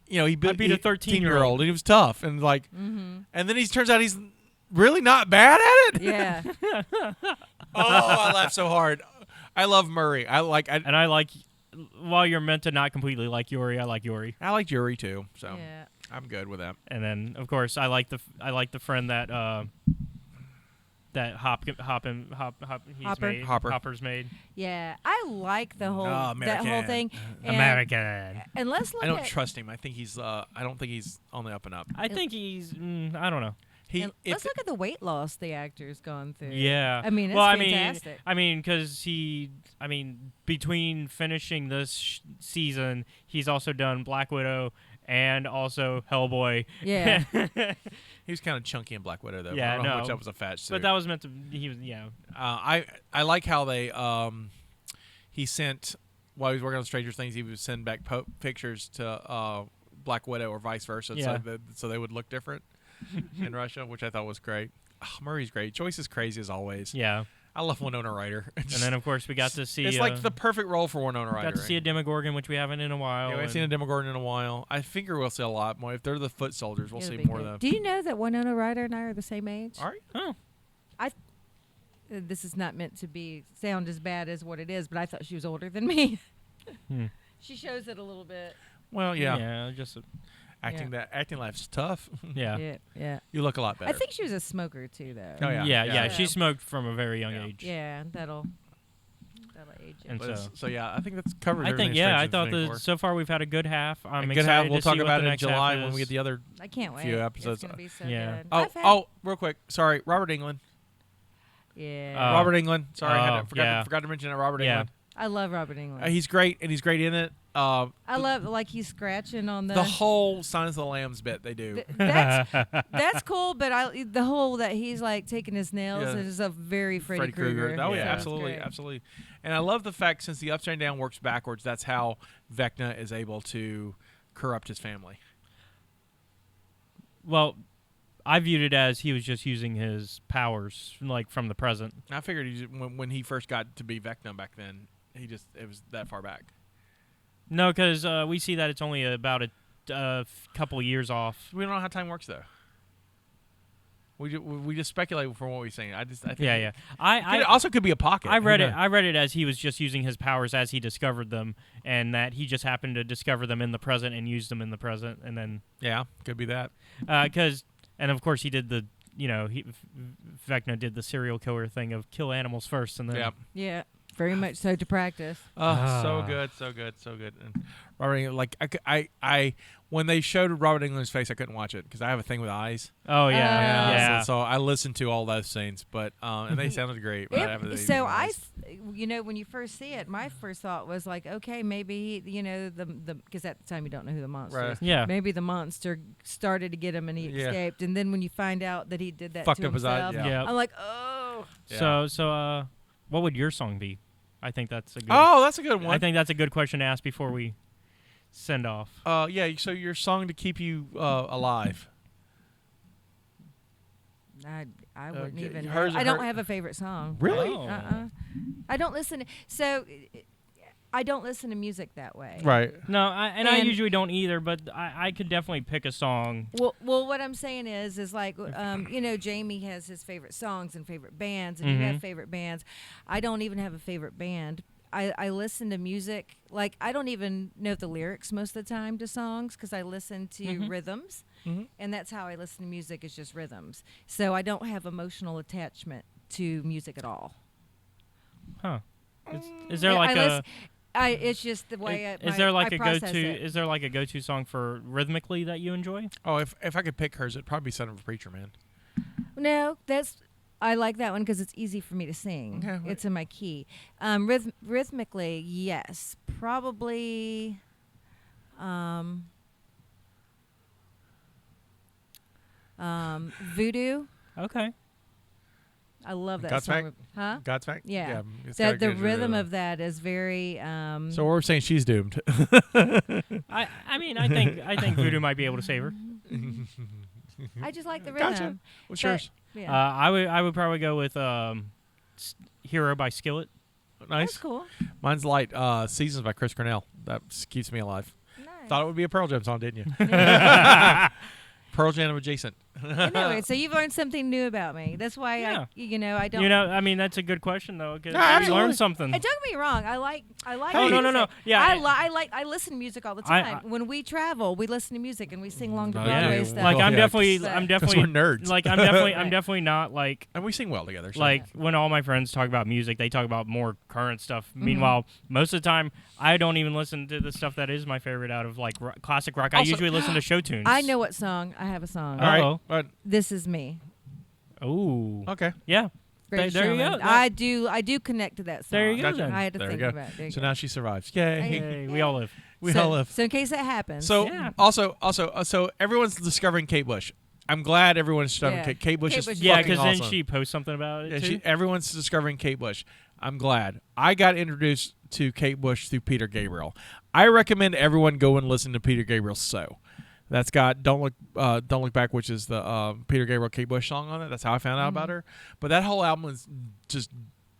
he beat a 13-year-old and he was tough and like, Mm-hmm. and then he turns out he's really not bad at it. Yeah. Oh, I laughed so hard. I love Murray. And I like while you're meant to not completely like Yuri, I like Yuri. I like Yuri too, so Yeah. I'm good with that. And then of course I like the friend that Hopper. Hopper's made. Yeah, I like the whole that whole American. thing. And, American. And let's look I don't at trust him. I think he's. I don't think he's on the up and up. I think he's. I don't know. let's look at the weight loss the actor's gone through. Yeah. I mean, it's well, fantastic. because between finishing this season, he's also done Black Widow and also Hellboy. Yeah. He was kind of chunky in Black Widow though. Yeah, I don't know how no. much that was a fat suit. But that was meant to. He was. Yeah. I like how they he sent while he was working on Stranger Things, he would send back pictures to Black Widow or vice versa, Yeah. so they would look different in Russia, which I thought was great. Oh, Murray's great. Joyce is crazy as always. Yeah. I love Winona Ryder. And then of course we got to see. It's like the perfect role for Winona Ryder. Got to see a Demogorgon, which we haven't in a while. Yeah, we haven't seen a Demogorgon in a while. I figure we'll see a lot more. If they're the foot soldiers, we'll It'll see be more good. of them. Do you know that Winona Ryder and I are the same age? All right. Oh. This is not meant to sound as bad as what it is, but I thought she was older than me. She shows it a little bit. Well, yeah. Yeah. Just. Acting life's tough. Yeah. Yeah. You look a lot better. I think she was a smoker too, though. Oh, yeah. Yeah. She smoked from a very young Yeah. age. Yeah, that'll age it. And But so- so yeah, I think that's covered. I think everything I Stranger thought Things that for. so far we've had a good half. I'm Good excited half. We'll to talk see what about the it in next half July is. when we get the other. I can't wait. few episodes. It's gonna be so Yeah. good. Real quick. Sorry, Robert Englund. Yeah. Robert Englund. Sorry, I yeah. forgot to mention that. Robert Yeah. Englund. I love Robert Englund. He's great, and he's great in it. I love like he's scratching on the whole Silence of the Lambs bit they do. That's cool, but the whole that he's like taking his nails Yeah. is a very Freddy Krueger. Oh yeah, Yeah. absolutely, absolutely. And I love the fact since the upside down works backwards, that's how Vecna is able to corrupt his family. Well, I viewed it as he was just using his powers, like from the present. I figured when he first got to be Vecna back then, it was that far back. No, because we see that it's only about a couple years off. We don't know how time works though. We just speculate from what we're saying. I think Yeah. it also could be a pocket. I read Who it. knows? I read it as he was just using his powers as he discovered them, and that he just happened to discover them in the present and use them in the present, and then Yeah, could be that. and of course he did Vecna did the serial killer thing of kill animals first, and then Yeah. Yeah, very much so to practice. So good, so good, so good. And Robert Englund, like I when they showed Robert Englund's face, I couldn't watch it because I have a thing with eyes. Oh yeah. So I listened to all those scenes, but and they sounded great. But I have a thing with eyes. When you first see it, my first thought was like, okay, maybe the because at the time you don't know who the monster Right. is. Yeah. Maybe the monster started to get him and he Yeah. escaped, and then when you find out that he did that Fucked to up his eye, himself, Yeah. I'm like, oh. Yeah. So what would your song be? I think that's a good. Oh, that's a good one. I think that's a good question to ask before we send off. Yeah. So your song to keep you alive. I wouldn't Okay. even. Hers- I don't her- have a favorite song. Really? Oh. I don't listen to. So I don't listen to music that way. Right. No, I And- usually don't either, but I could definitely pick a song. Well, what I'm saying is like, Jamie has his favorite songs and favorite bands, and you have favorite bands. I don't even have a favorite band. I listen to music, like I don't even know the lyrics most of the time to songs because I listen to rhythms, and that's how I listen to music is just rhythms. So I don't have emotional attachment to music at all. Huh. Is there like it's just the way is there like I a process go-to? it. Is there like a go-to song for rhythmically that you enjoy? Oh, if I could pick hers, it'd probably be "Son of a Preacher Man." No, I like that one because it's easy for me to sing. Okay, It's in my key. Rhythmically, yes, probably. Voodoo. Okay. I love that Godsmack? song. Huh? Godsmack. Yeah. it's got a The good rhythm of that is very. So we're saying she's doomed. I mean I think Voodoo might be able to save her. I just like the rhythm. Gotcha. What's But- yours? Yeah. I would probably go with Hero by Skillet. Nice. That's cool. Mine's light. Seasons by Chris Cornell. That keeps me alive. Nice. Thought it would be a Pearl Jam song, didn't you? Pearl Jam adjacent. Anyway, so you've learned something new about me. That's why Yeah. I don't. I mean, that's a good question though, because No, you absolutely. learn something. And don't get me wrong. I like. Oh, no. music. Yeah, I listen to music all the time. When we travel, we listen to music and we sing along to Oh, Broadway yeah. stuff. Like I'm Yeah, definitely, 'cause I'm Because definitely we're nerds. Like I'm definitely, I'm Right. definitely not like and we sing well together. So. like when all my friends talk about music, they talk about more current stuff. Meanwhile, most of the time, I don't even listen to the stuff that is my favorite out of like classic rock. I Also- usually listen to show tunes. I know what song. I have a song. all right. Uh-oh. But, This Is Me. Ooh. okay. Yeah. Great There you Sherman. go. I do connect to that song. There you go. Gotcha. Then. I had to There we think go. about it. There you So go. now she survives. Yay. Hey, we all live. We so, all live. So in case that happens. So Yeah. also, so everyone's discovering Kate Bush. I'm glad everyone's discovering Yeah. Kate Bush. Kate is Bush is Yeah, fucking because then awesome. she posts something about it Yeah, too. everyone's discovering Kate Bush. I'm glad. I got introduced to Kate Bush through Peter Gabriel. I recommend everyone go and listen to Peter Gabriel's "So." That's got "Don't Look Back," which is the Peter Gabriel Kate Bush song on it. That's how I found out about her. But that whole album is just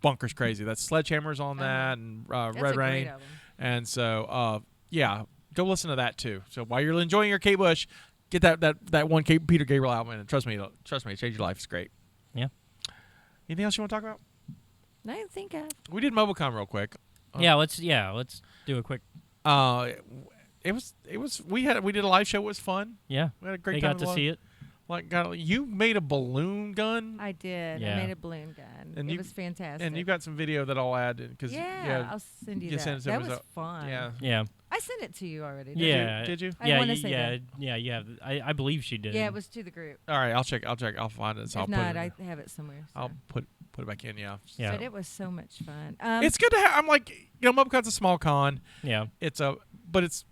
bonkers crazy. That's Sledgehammer's on that, and That's Red a great Rain. album. And so, yeah, go listen to that too. So while you're enjoying your Kate Bush, get that one Peter Gabriel album, and trust me, it changed your life. It's great. Yeah. Anything else you want to talk about? I didn't think of. We did Mobicon real quick. Let's do a quick. It was we did a live show. It was fun. Yeah. We had a great They time. got to see it. You made a balloon gun, I did. Yeah. I made a balloon gun. And It you- was fantastic. and you've got some video that I'll add because yeah, I'll send you you that. send it to That me, was so- fun. yeah. Yeah. I sent it to you already. Yeah. Did you? I yeah. wanna say that. Yeah. I believe she did. Yeah, it was to the group. All right, I'll check. I'll find it. So I'll if not, put it. I have it somewhere. So. I'll put it back in. Yeah. Yeah. But it was so much fun. It's good to have. I'm like, Mobicon's a small con. Yeah. But it's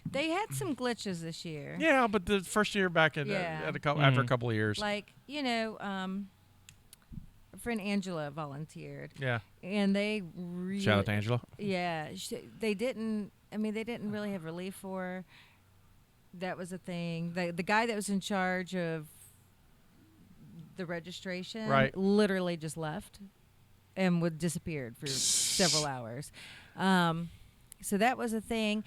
They had some glitches this year. yeah. But the first year back at Yeah. after a couple of years. Like, a friend Angela volunteered, Yeah. and they really Shout out to Angela. Yeah, they didn't. I mean, they didn't really have relief for her. That was a thing. The guy that was in charge of the registration Right. literally just left and disappeared for several hours. So that was a thing.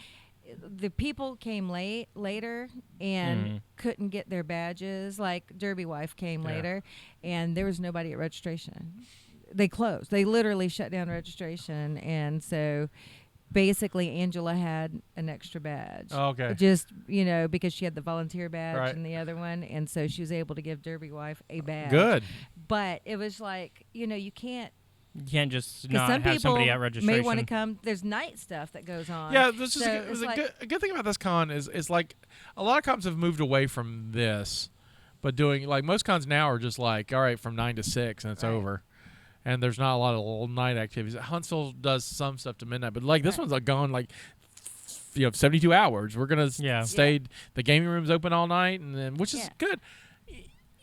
The people came later and couldn't get their badges. Like Derby Wife came Yeah. later, and there was nobody at registration. They closed. They literally shut down registration, and so basically Angela had an extra badge. Oh, okay. Just because she had the volunteer badge Right. and the other one, and so she was able to give Derby Wife a badge. Good. But it was like you can't. You can't just Because not some have people somebody at registration. may want to come. There's night stuff that goes on. Yeah, this is So a it's like- a good thing about this con is like a lot of cons have moved away from this, but doing like most cons now are just like all right from 9 to 6 and it's Right. over, and there's not a lot of little night activities. Huntsville does some stuff to midnight, but like this Right. one's like gone like 72 hours. We're gonna Yeah. stay. The gaming room's open all night, and then which is Yeah. good.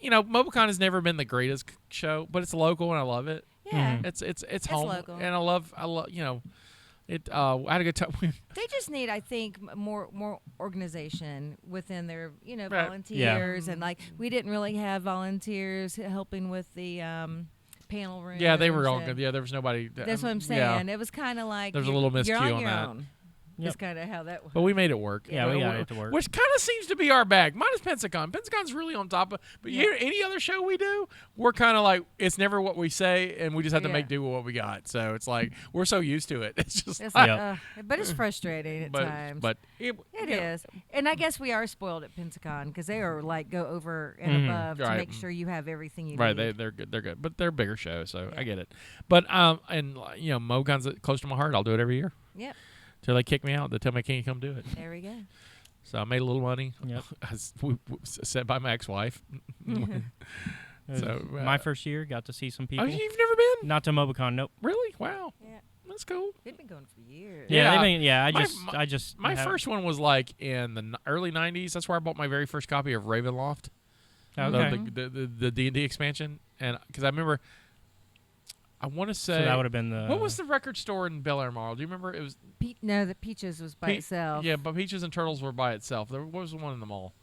Mobicon has never been the greatest show, but it's local and I love it. Yeah. Mhm. It's home, local. and I love it. I had a good time. They just need, I think, more organization within their, Right. volunteers, and like we didn't really have volunteers helping with the panel room. Yeah, they were all good. Yeah, there was nobody. That's what I'm yeah. saying. It was kind of like There's a you're- little miscue you're on on your that. own. Yep. That's kind of how that was. But we made it work. Yeah, we got it to work. Which kind of seems to be our bag. Minus Pensacon. Pensacon's really on top of. But any other show we do, we're kind of like it's never what we say, and we just have to Yeah. make do with what we got. So it's like we're so used to it. It's just. It's like, like, but it's frustrating at but times. but it It you know, is, and I guess we are spoiled at Pensacon because they are like go over and above to Right. make sure you have everything you Right, need. they're good. They're good, but they're a bigger show, so I Yeah. get it. But Mobicon's close to my heart. I'll do it every year Yep, till they kick me out. They tell me I can't come do it. there we go. So I made a little money. Yep. Set by my ex-wife. So, my first year, got to see some people. Oh, you've never been? Not to Mobicon, nope. Really? Wow. Yeah, That's cool. they've been going for years. Yeah. I just My have- first one was like in the early '90s. That's where I bought my very first copy of Ravenloft, Okay. the D&D expansion, and because I remember, I want to say So that would have been the. what was the record store in Bel Air Mall? Do you remember? It was No, the Peaches was by itself. Yeah, but Peaches and Turtles were by itself. What was the one in the mall?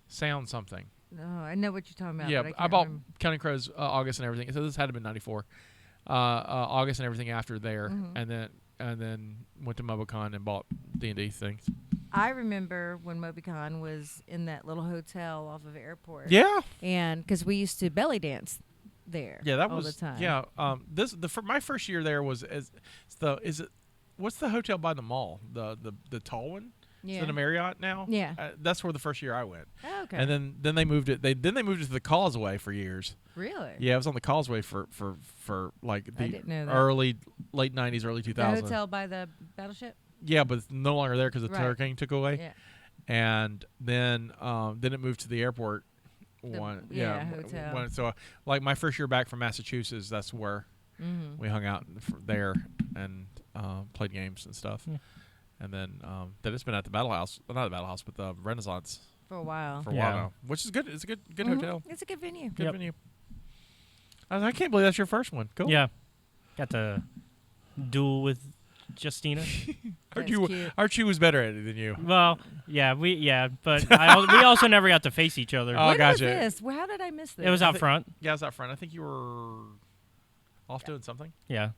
Sound something. No, I know what you're talking about. Yeah, but I can't bought remember. Counting Crows August and everything. So this had to been '94, August and everything after there, Mhm. and then went to Mobicon and bought D&D things. I remember when Mobicon was in that little hotel off of airport. Yeah. And because we used to belly dance there. Yeah, that all was the time. Yeah, my first year there was what's the hotel by the mall? The tall one? Yeah. Is it a Marriott now? Yeah. That's where the first year I went. Oh, okay. And then they moved it. They moved it to the Causeway for years. Really? Yeah, it was on the Causeway for like I the didn't know that. late 90s, early 2000s. The hotel by the battleship? Yeah, but it's no longer there because the Right. hurricane took away. Yeah. And then it moved to the airport one. hotel. So like my first year back from Massachusetts, that's where we hung out there and played games and stuff. Yeah. And then it's been at the Battle House, not the Battle House, but the Renaissance For a while. for a while now, which is good. It's a good hotel. It's a good venue. Good Yep. venue. I can't believe that's your first one. Cool. Yeah. Got to duel with Justina. Archie was better at it than you. Well, but we also never got to face each other. Oh, When gotcha. was this? Well, how did I miss this? It was out front. Yeah, I was out front. I think you were off doing something. Yeah.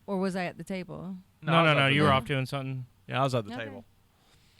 Or was I at the table? No. You were off doing something. Yeah, I was at the Okay. table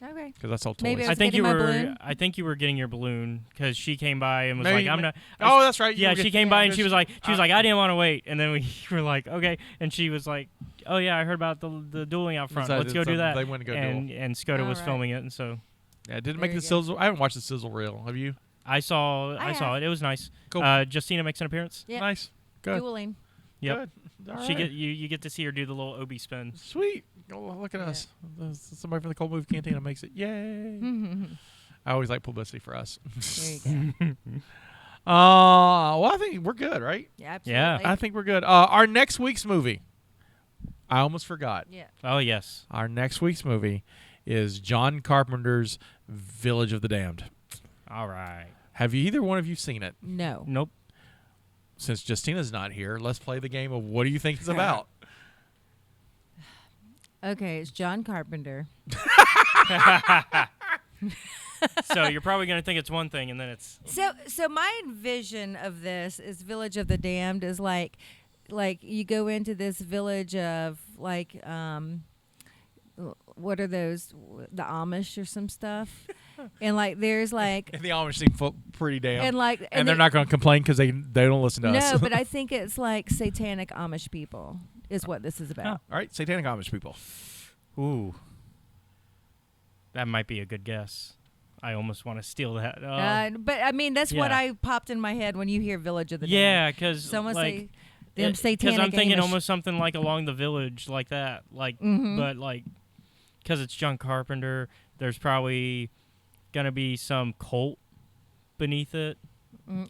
Okay. because I sold toys. Maybe I I was think you getting my were. balloon? I think you were getting your balloon because she came by and was Maybe- like, "I'm not." Oh, that's right. Yeah, she came by and she was like, Uh, "I didn't want to wait," and then we were like, "Okay," and she was like, "Oh yeah, I heard about the dueling out front. So Let's go do that." They went to go and duel. and Skoda All was right. filming it, and so Yeah, didn't There make you the go. sizzle. I haven't watched the sizzle reel. Have you? I saw have. it. It was nice. Cool. Justina makes an appearance. Yeah. Nice. Good. Dueling. Yep. Good. All She right. get you get to see her do the little Obi spin. Sweet. Oh, look at Yeah. us. Somebody from the Cult Movie Cantina makes it. Yay. I always like publicity for us. There you go. Well, I think we're good, right? Yeah, absolutely. Yeah. I think we're good. Our next week's movie. I almost forgot. Yeah. Oh yes. Our next week's movie is John Carpenter's Village of the Damned. All right. Have either one of you seen it? No. Nope. Since Justina's not here, let's play the game of what do you think it's about? Okay, it's John Carpenter. So you're probably gonna think it's one thing, and then it's So my vision of this is Village of the Damned is like you go into this village of like what are those, the Amish or some stuff, and like there's like And the Amish seem pretty damn. and like and they're not going to complain because they don't listen to us. no, but I think it's like satanic Amish people is what this is about. All right, satanic Amish people. ooh. That might be a good guess. I almost want to steal that. But I mean that's what Yeah. I popped in my head when you hear Village of the Damned. Yeah, because Someone like, say them satanic I'm thinking Amish. almost something like Along the Village, like that. Like, Mhm. but like, because it's John Carpenter, there's probably gonna be some cult beneath it.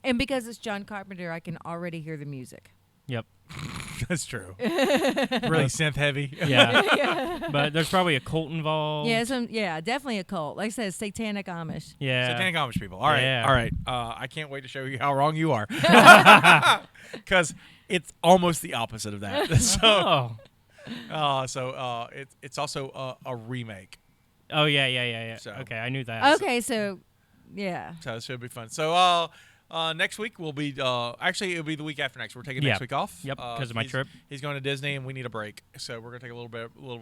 And because it's John Carpenter, I can already hear the music. Yep. That's true. Really synth heavy. Yeah. But there's probably a cult involved. Yeah, definitely a cult. Like I said, satanic Amish. Yeah. Satanic Amish people. All right. Yeah. All right. I can't wait to show you how wrong you are. Because it's almost the opposite of that. So, it's also a remake. Oh yeah. So- Okay, I knew that. Okay, so yeah. So it should be fun. So next week will be actually it'll be the week after next. We're taking next Yeah. week off. Yep, 'cause of my he's- trip. He's going to Disney and we need a break. So we're gonna take a little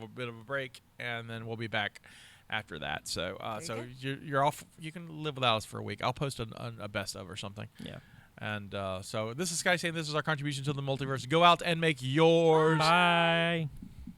bit of a break and then we'll be back after that. So There you're off. You can live without us for a week. I'll post a best of or something. Yeah. And so this is Scotty saying this is our contribution to the multiverse. Go out and make yours. Bye.